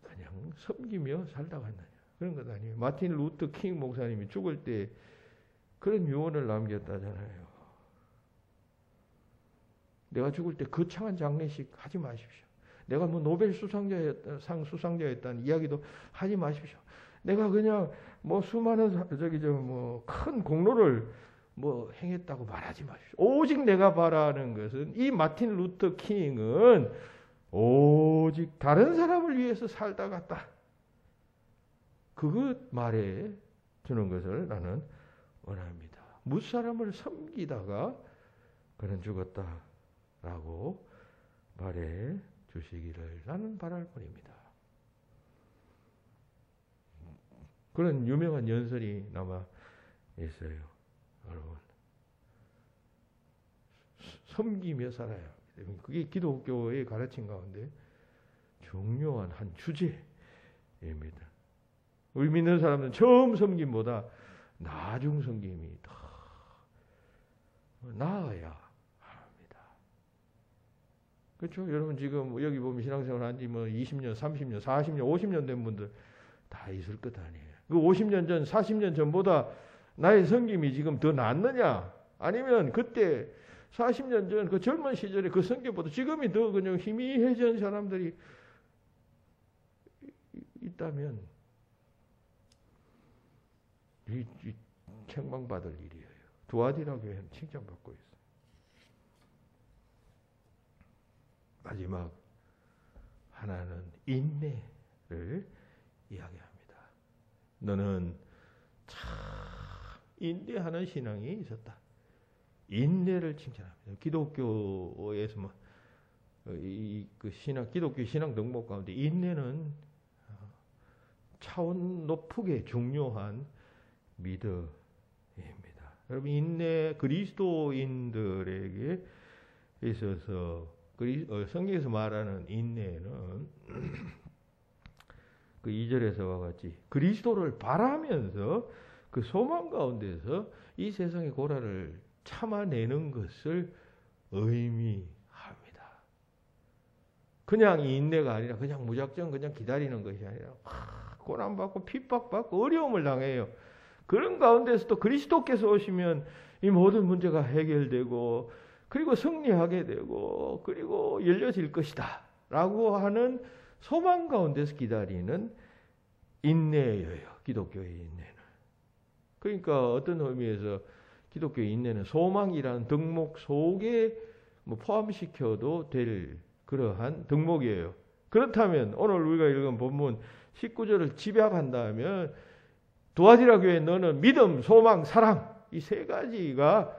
그냥 섬기며 살다 갔느냐, 그런 것 아니에요. 마틴 루터 킹 목사님이 죽을 때 그런 유언을 남겼다잖아요. 내가 죽을 때 거창한 장례식 하지 마십시오. 내가 뭐 노벨 상 수상자였다는 이야기도 하지 마십시오. 내가 그냥 뭐 수많은 큰 공로를 뭐 행했다고 말하지 마십시오. 오직 내가 바라는 것은, 이 마틴 루터 킹은 오직 다른 사람을 위해서 살다 갔다, 그것 말해 주는 것을 나는 원합니다. 무사람을 섬기다가 그는 죽었다라고 말해 주시기를 나는 바랄 뿐입니다. 그런 유명한 연설이 남아 있어요. 여러분, 섬기며 살아야 합니다. 그게 기독교의 가르침 가운데 중요한 한 주제입니다. 우리 믿는 사람들은 처음 섬김보다 나중 섬김이 더 나아야 합니다. 그렇죠? 여러분 지금 여기 보면 신앙생활 한 지 뭐 20년, 30년, 40년, 50년 된 분들 다 있을 것 아니에요. 그 50년 전, 40년 전보다 나의 섬김이 지금 더 낫느냐? 아니면 그때 40년 전 그 젊은 시절에 그 섬김보다 지금이 더 그냥 희미해진 사람들이 있다면 이 책망받을 일이에요. 두아디라 교회는 칭찬받고 있어요. 마지막 하나는 인내를 이야기합니다. 너는 참 인내하는 신앙이 있었다. 인내를 칭찬합니다. 기독교에서 뭐 기독교 신앙 덕목 가운데 인내는 차원 높게 중요한 믿음입니다. 여러분, 인내, 그리스도인들에게 있어서 성경에서 말하는 인내는 그 2절에서와 같이 그리스도를 바라면서 그 소망 가운데서 이 세상의 고난을 참아내는 것을 의미합니다. 그냥 인내가 아니라 그냥 무작정 그냥 기다리는 것이 아니라 고난받고 핍박받고 어려움을 당해요. 그런 가운데서도 그리스도께서 오시면 이 모든 문제가 해결되고 그리고 승리하게 되고 그리고 열려질 것이다 라고 하는 소망 가운데서 기다리는 인내예요. 기독교의 인내는. 그러니까 어떤 의미에서 기독교의 인내는 소망이라는 덕목 속에 뭐 포함시켜도 될 그러한 덕목이에요. 그렇다면 오늘 우리가 읽은 본문 19절을 집약한다면 두아디라 교회 너는 믿음, 소망, 사랑 이 세 가지가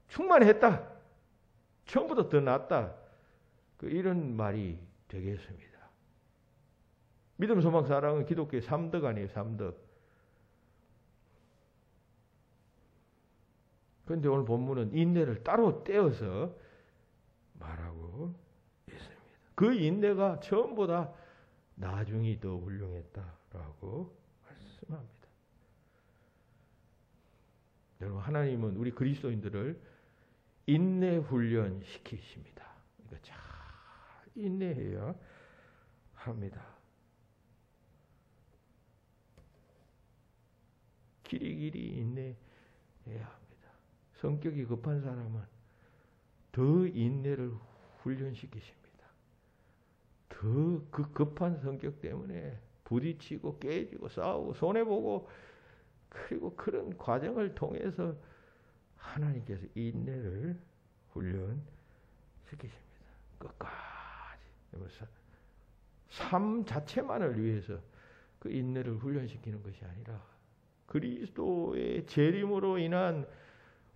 충만했다. 처음부터 더 낫다. 이런 말이 되겠습니다. 믿음, 소망, 사랑은 기독교의 3덕 아니에요. 3덕. 그런데 오늘 본문은 인내를 따로 떼어서 말하고 있습니다. 그 인내가 처음보다 나중이 더 훌륭했다라고 말씀합니다. 여러분, 하나님은 우리 그리스도인들을 인내 훈련 시키십니다. 그러니까 잘 인내해야 합니다. 길이길이 인내해야 합니다. 성격이 급한 사람은 더 인내를 훈련시키십니다. 더 그 급한 성격 때문에 부딪히고 깨지고 싸우고 손해보고, 그리고 그런 과정을 통해서 하나님께서 인내를 훈련시키십니다. 끝까지. 삶 자체만을 위해서 그 인내를 훈련시키는 것이 아니라 그리스도의 재림으로 인한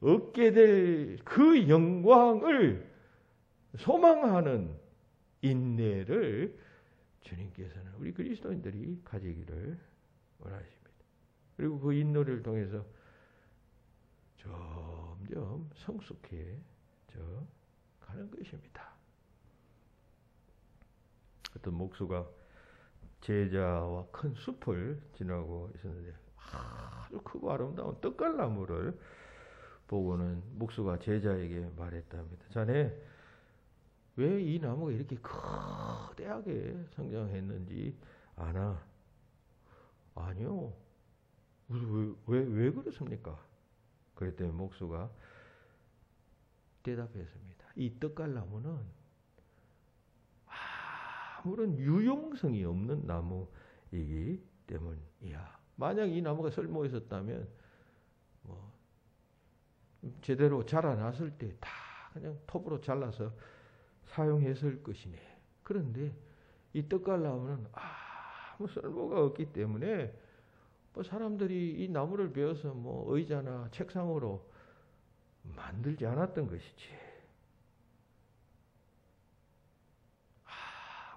얻게 될 그 영광을 소망하는 인내를 주님께서는 우리 그리스도인들이 가지기를 원하십니다. 그리고 그 인내를 통해서 점점 성숙해져 가는 것입니다. 어떤 목수가 제자와 큰 숲을 지나고 있었는데 아주 크고 아름다운 떡갈나무를 보고는 목수가 제자에게 말했답니다. 자네 왜 이 나무가 이렇게 거대하게 성장했는지 아나? 아니요. 왜 그렇습니까? 그랬더니 목수가 대답했습니다. 이 떡갈나무는 아무런 유용성이 없는 나무이기 때문이야. 만약 이 나무가 쓸모 있었다면 제대로 자라났을 때 다 그냥 톱으로 잘라서 사용했을 것이네. 그런데 이 떡갈나무는 아무 쓸모가 없기 때문에 사람들이 이 나무를 베어서 의자나 책상으로 만들지 않았던 것이지.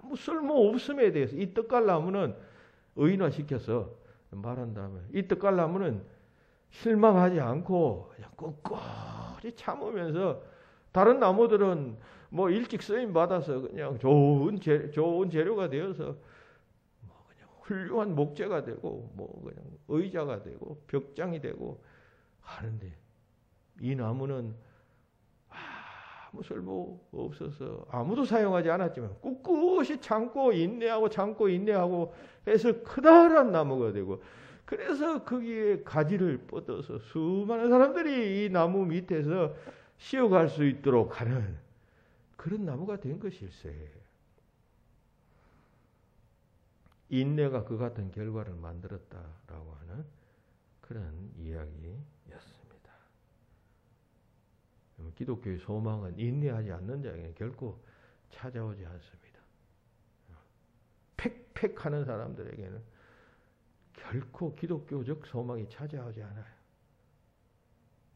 아무 쓸모 없음에 대해서 이 떡갈나무는 의인화시켜서 말한다면 이 떡갈나무는 실망하지 않고 그냥 꿋꿋이 참으면서 다른 나무들은 일찍 쓰임 받아서 그냥 좋은 재료가 되어서 그냥 훌륭한 목재가 되고 그냥 의자가 되고 벽장이 되고 하는데 이 나무는 아무 쓸모 없어서 아무도 사용하지 않았지만 꿋꿋이 참고 인내하고 해서 커다란 나무가 되고, 그래서 거기에 가지를 뻗어서 수많은 사람들이 이 나무 밑에서 쉬어갈 수 있도록 하는 그런 나무가 된 것일세. 인내가 그 같은 결과를 만들었다라고 하는 그런 이야기였습니다. 기독교의 소망은 인내하지 않는 자에게는 결코 찾아오지 않습니다. 팩하는 사람들에게는 결코 기독교적 소망이 찾아오지 않아요.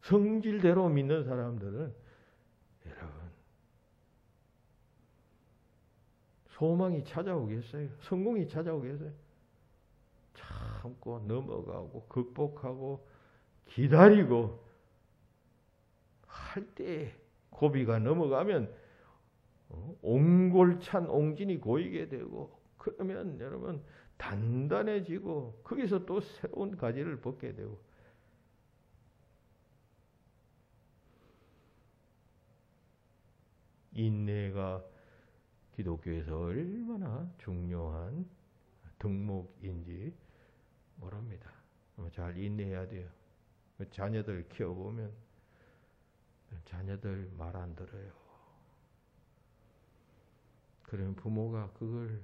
성질대로 믿는 사람들은 여러분 소망이 찾아오겠어요? 성공이 찾아오겠어요? 참고 넘어가고 극복하고 기다리고 할 때 고비가 넘어가면 옹골찬 옹진이 고이게 되고, 그러면 여러분 단단해지고 거기서 또 새로운 가지를 벗게 되고, 인내가 기독교에서 얼마나 중요한 덕목인지 모릅니다. 잘 인내해야 돼요. 자녀들 키워보면 자녀들 말 안 들어요. 그러면 부모가 그걸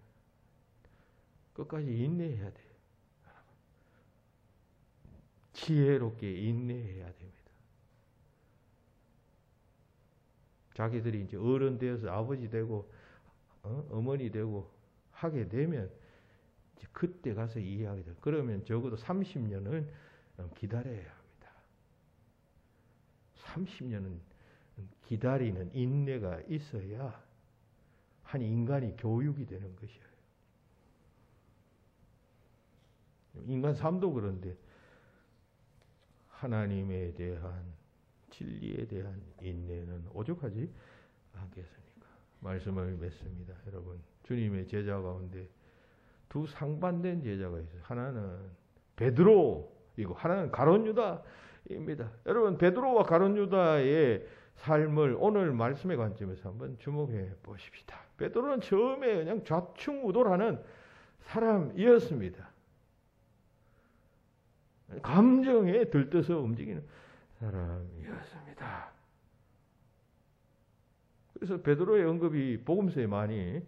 끝까지 인내해야 돼요. 지혜롭게 인내해야 됩니다. 자기들이 이제 어른 되어서 아버지 되고 어머니 되고 하게 되면 이제 그때 가서 이해하게 돼요. 그러면 적어도 30년은 기다려야 합니다. 30년은 기다리는 인내가 있어야 한 인간이 교육이 되는 것이에요. 인간 삶도 그런데 하나님에 대한 진리에 대한 인내는 오죽하지 않겠습니까? 말씀을 맺습니다. 여러분, 주님의 제자 가운데 두 상반된 제자가 있어요. 하나는 베드로이고 하나는 가룟 유다입니다. 여러분, 베드로와 가룟 유다의 삶을 오늘 말씀의 관점에서 한번 주목해 보십시다. 베드로는 처음에 그냥 좌충우돌하는 사람이었습니다. 감정에 들떠서 움직이는 사람이었습니다. 그래서 베드로의 언급이 복음서에 많이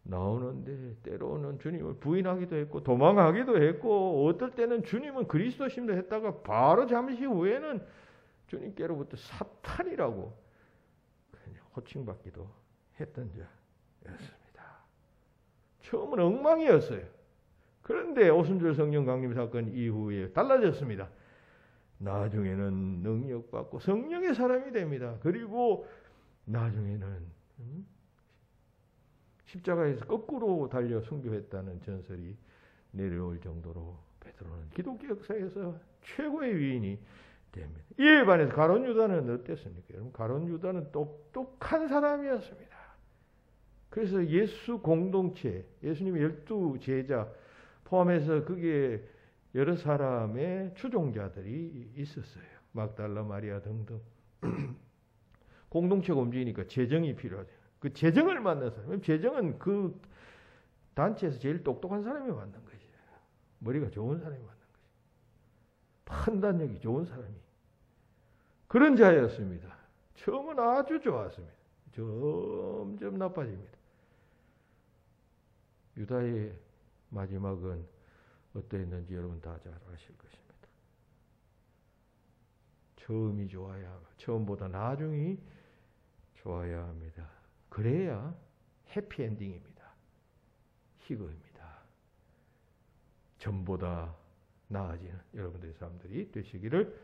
나오는데 때로는 주님을 부인하기도 했고 도망하기도 했고 어떨 때는 주님은 그리스도심도 했다가 바로 잠시 후에는 주님께로부터 사탄이라고 호칭받기도 했던 자였습니다. 처음은 엉망이었어요. 그런데 오순절 성령 강림 사건 이후에 달라졌습니다. 나중에는 능력받고 성령의 사람이 됩니다. 그리고 나중에는 십자가에서 거꾸로 달려 순교했다는 전설이 내려올 정도로 베드로는 기독교 역사에서 최고의 위인이 됩니다. 이에 반해서 가룟 유다는 어땠습니까? 여러분, 가룟 유다는 똑똑한 사람이었습니다. 그래서 예수 공동체, 예수님의 12 제자 포함해서 그게 여러 사람의 추종자들이 있었어요. 막달라 마리아 등등. 공동체가 움직이니까 재정이 필요하죠. 그 재정을 만난 사람, 재정은 그 단체에서 제일 똑똑한 사람이 만난 것이에요. 머리가 좋은 사람이 만난 것이에요. 판단력이 좋은 사람이. 그런 자였습니다. 처음은 아주 좋았습니다. 점점 나빠집니다. 유다의 마지막은 어떠했는지 여러분 다 잘 아실 것입니다. 처음이 좋아야, 처음보다 나중이 좋아야 합니다. 그래야 해피엔딩입니다. 희극입니다. 전보다 나아지는 여러분들의 삶들이 되시기를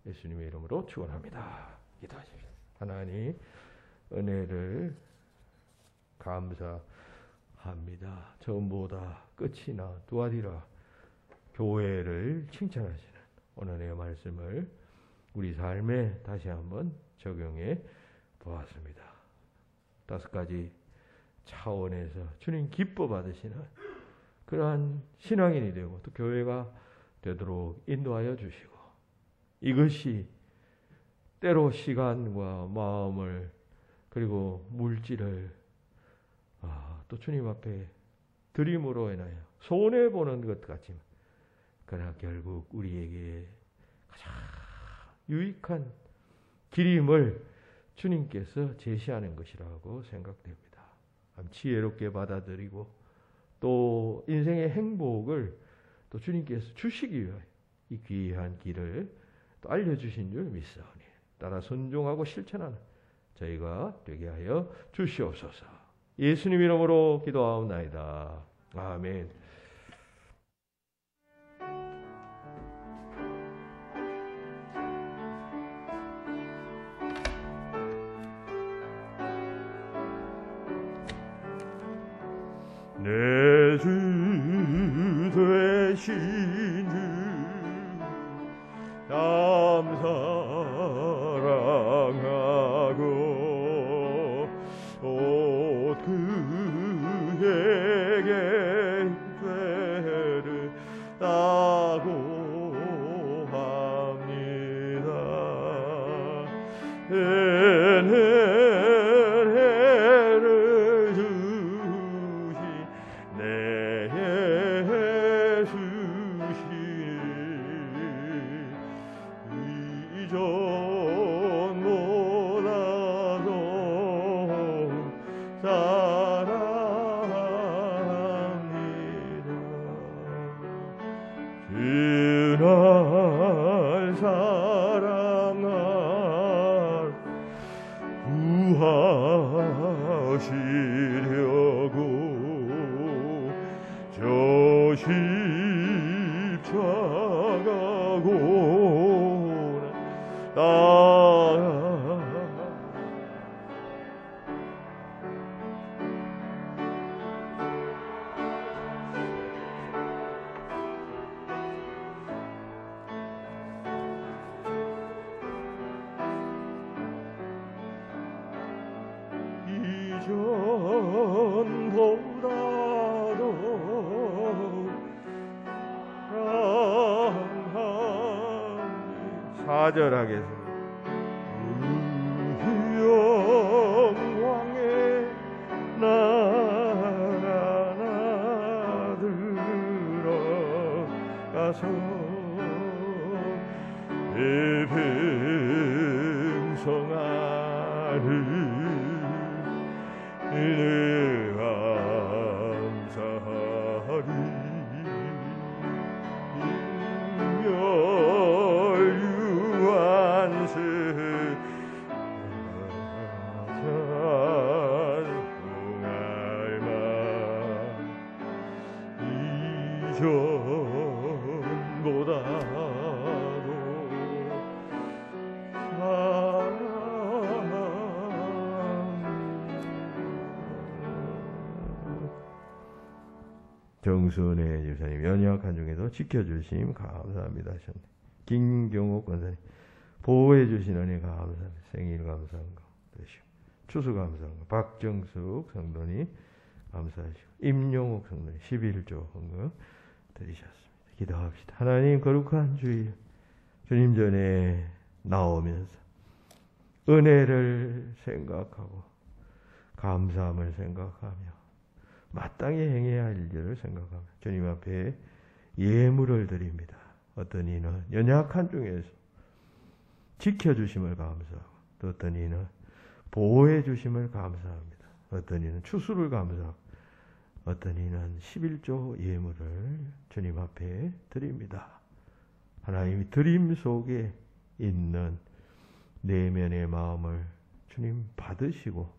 예수님의 이름으로 축원합니다. 기도하십시오. 하나님 은혜를 감사합니다. 전보다 끝이나 두아디라 교회를 칭찬하시는 오늘의 말씀을 우리 삶에 다시 한번 적용해 보았습니다. 5가지 차원에서 주님 기뻐 받으시는 그러한 신앙인이 되고 또 교회가 되도록 인도하여 주시고 이것이 때로 시간과 마음을 그리고 물질을 또 주님 앞에 드림으로 인하여 손해보는 것 같지만 그러나 결국 우리에게 가장 유익한 길임을 주님께서 제시하는 것이라고 생각됩니다. 지혜롭게 받아들이고 또 인생의 행복을 또 주님께서 주시기 위하여 이 귀한 길을 또 알려주신 줄 믿사오니 따라 순종하고 실천하는 저희가 되게 하여 주시옵소서. 예수님 이름으로 기도하옵나이다. 아멘. 내 주 되신 주 참 사랑하고 곧 그에게 죄를 따고 합니다. 주날 사랑할 구하시려고 저 십자가 고난 이전보다도 사랑하니 4절 하겠습니다. 영광의 나라 들어가서 예배 정순애 집사님 연약한 중에도 지켜주심 감사합니다 하셨네. 김경옥 권사님 보호해 주시느니 감사합니다. 생일 감사한 거 되시고 추수 감사한 거 박정숙 성도님 감사하시고 임용욱 성도님 11조 헌금 드리셨습니다. 기도합시다. 하나님 거룩한 주일 주님 전에 나오면서 은혜를 생각하고 감사함을 생각하며 마땅히 행해야 할 일을 생각하며 주님 앞에 예물을 드립니다. 어떤 이는 연약한 중에서 지켜주심을 감사하고 또 어떤 이는 보호해 주심을 감사합니다. 어떤 이는 추수를 감사하고 어떤 이는 11조 예물을 주님 앞에 드립니다. 하나님이 드림 속에 있는 내면의 마음을 주님 받으시고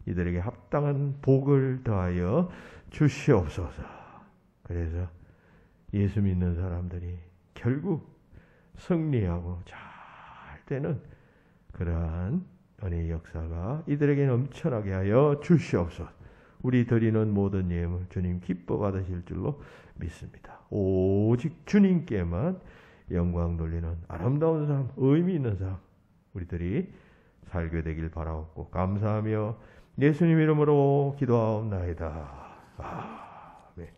이들에게 합당한 복을 더하여 주시옵소서. 그래서 예수 믿는 사람들이 결국 승리하고 잘 되는 그러한 은혜의 역사가 이들에게 넘쳐나게 하여 주시옵소서. 우리 드리는 모든 예물 주님 기뻐 받으실 줄로 믿습니다. 오직 주님께만 영광 돌리는 아름다운 삶, 의미 있는 삶 우리들이 살게 되길 바라옵고 감사하며 예수님 이름으로 기도하옵나이다. 아멘.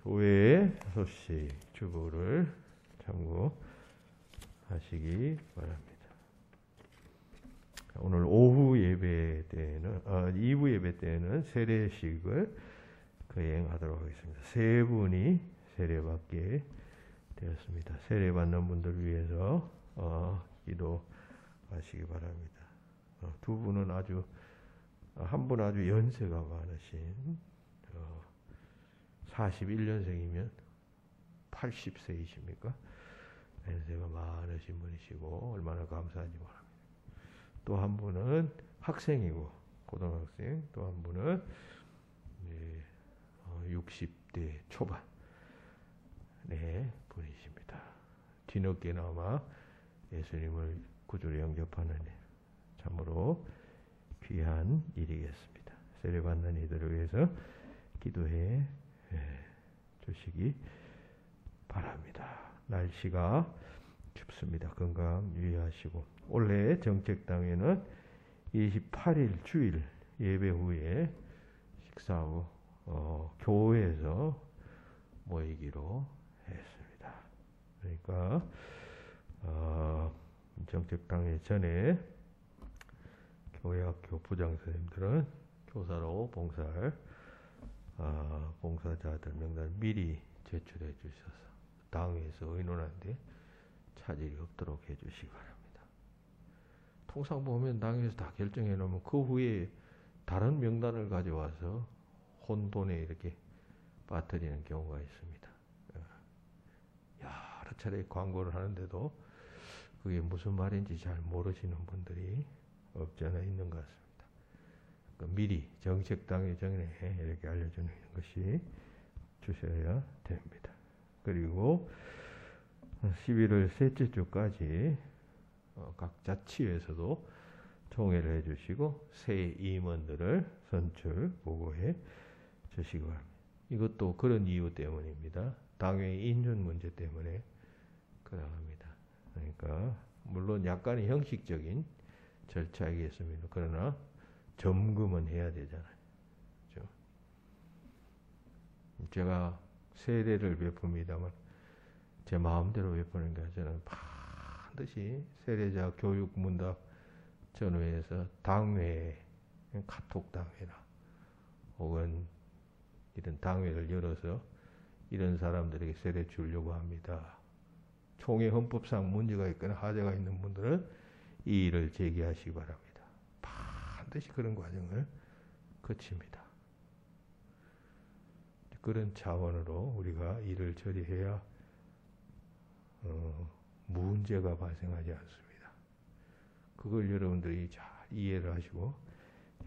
교회의 소식 주보를 참고하시기 바랍니다. 오늘 오후 예배 때는 2부 예배 때는 세례식을 거행하도록 하겠습니다. 세 분이 세례받게 되었습니다. 세례받는 분들 위해서 기도하시기 바랍니다. 두 분은 한 분은 아주 연세가 많으신 41년생이면 80세이십니까? 연세가 많으신 분이시고 얼마나 감사한지 모릅니다. 또 한 분은 학생이고 고등학생, 또 한 분은 60대 초반의 분이십니다. 뒤늦게나마 예수님을 구주로 영접하는 일, 참으로 귀한 일이겠습니다. 세례받는 이들을 위해서 기도해 주시기 바랍니다. 날씨가 춥습니다. 건강 유의하시고 올해 정책당에는 28일 주일 예배 후에 식사하고 교회에서 모이기로 했습니다. 그러니까 정책당회 전에 교회학교 부장선생님들은 교사로 봉사할 봉사자들 명단을 미리 제출해 주셔서 당회에서 의논하는데 차질이 없도록 해주시기 바랍니다. 통상 보면 당에서 다 결정해 놓으면 그 후에 다른 명단을 가져와서 혼돈에 이렇게 빠뜨리는 경우가 있습니다. 여러 차례 광고를 하는데도 그게 무슨 말인지 잘 모르시는 분들이 없지 않아 있는 것 같습니다. 그러니까 미리 정책당회 전에 이렇게 알려주는 것이 주셔야 됩니다. 그리고 11월 셋째 주까지 각 자치회에서도 총회를 해주시고 새 임원들을 선출 보고해 주시기 바랍니다. 이것도 그런 이유 때문입니다. 당회 인준 문제 때문에 그러합니다. 그러니까 물론 약간의 형식적인 절차이겠습니다. 그러나 점검은 해야 되잖아요. 그렇죠? 제가 세례를 베풉니다만 제 마음대로 베푸는 게 저는 반드시 세례자 교육 문답 전후에서 당회, 카톡 당회나 혹은 이런 당회를 열어서 이런 사람들에게 세례 주려고 합니다. 총회 헌법상 문제가 있거나 하자가 있는 분들은 이 일을 제기하시기 바랍니다. 반드시 그런 과정을 거칩니다. 그런 차원으로 우리가 일을 처리해야 문제가 발생하지 않습니다. 그걸 여러분들이 잘 이해를 하시고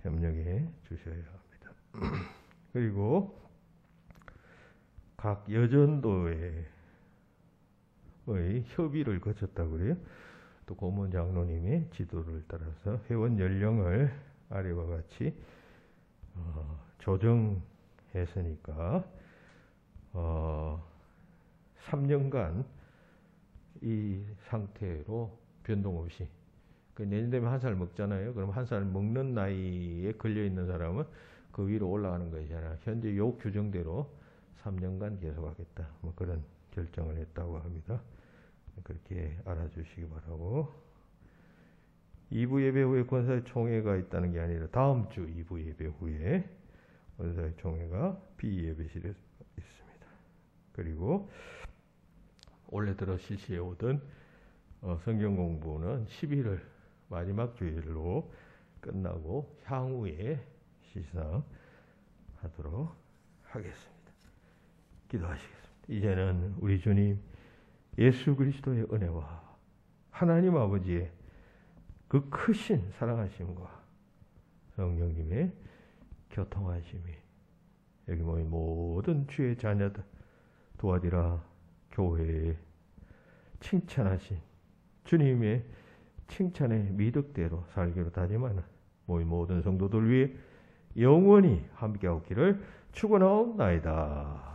협력해 주셔야 합니다. 그리고 각 여전도의 협의를 거쳤다고 그래요. 또 고문 장로님의 지도를 따라서 회원 연령을 아래와 같이 조정했으니까 3년간 이 상태로 변동 없이 내년 되면 1살 먹잖아요. 그럼 1살 먹는 나이에 걸려 있는 사람은 그 위로 올라가는 것이잖아. 현재 요 규정대로 3년간 계속하겠다. 뭐 그런 결정을 했다고 합니다. 그렇게 알아주시기 바라고. 2부 예배 후에 권사의 총회가 있다는 게 아니라 다음 주 2부 예배 후에 권사의 총회가 비예배실에 있습니다. 그리고 올해 들어 실시해 오던 성경 공부는 11월 마지막 주일로 끝나고 향후에 시상하도록 하겠습니다. 기도하시겠습니다. 이제는 우리 주님 예수 그리스도의 은혜와 하나님 아버지의 그 크신 사랑하심과 성령님의 교통하심이 여기 모인 모든 주의 자녀들 도와디라 교회에 칭찬하신 주님의 칭찬의 미덕대로 살기로 다짐하는 모인 모든 성도들 위해 영원히 함께하기를 축원하옵나이다.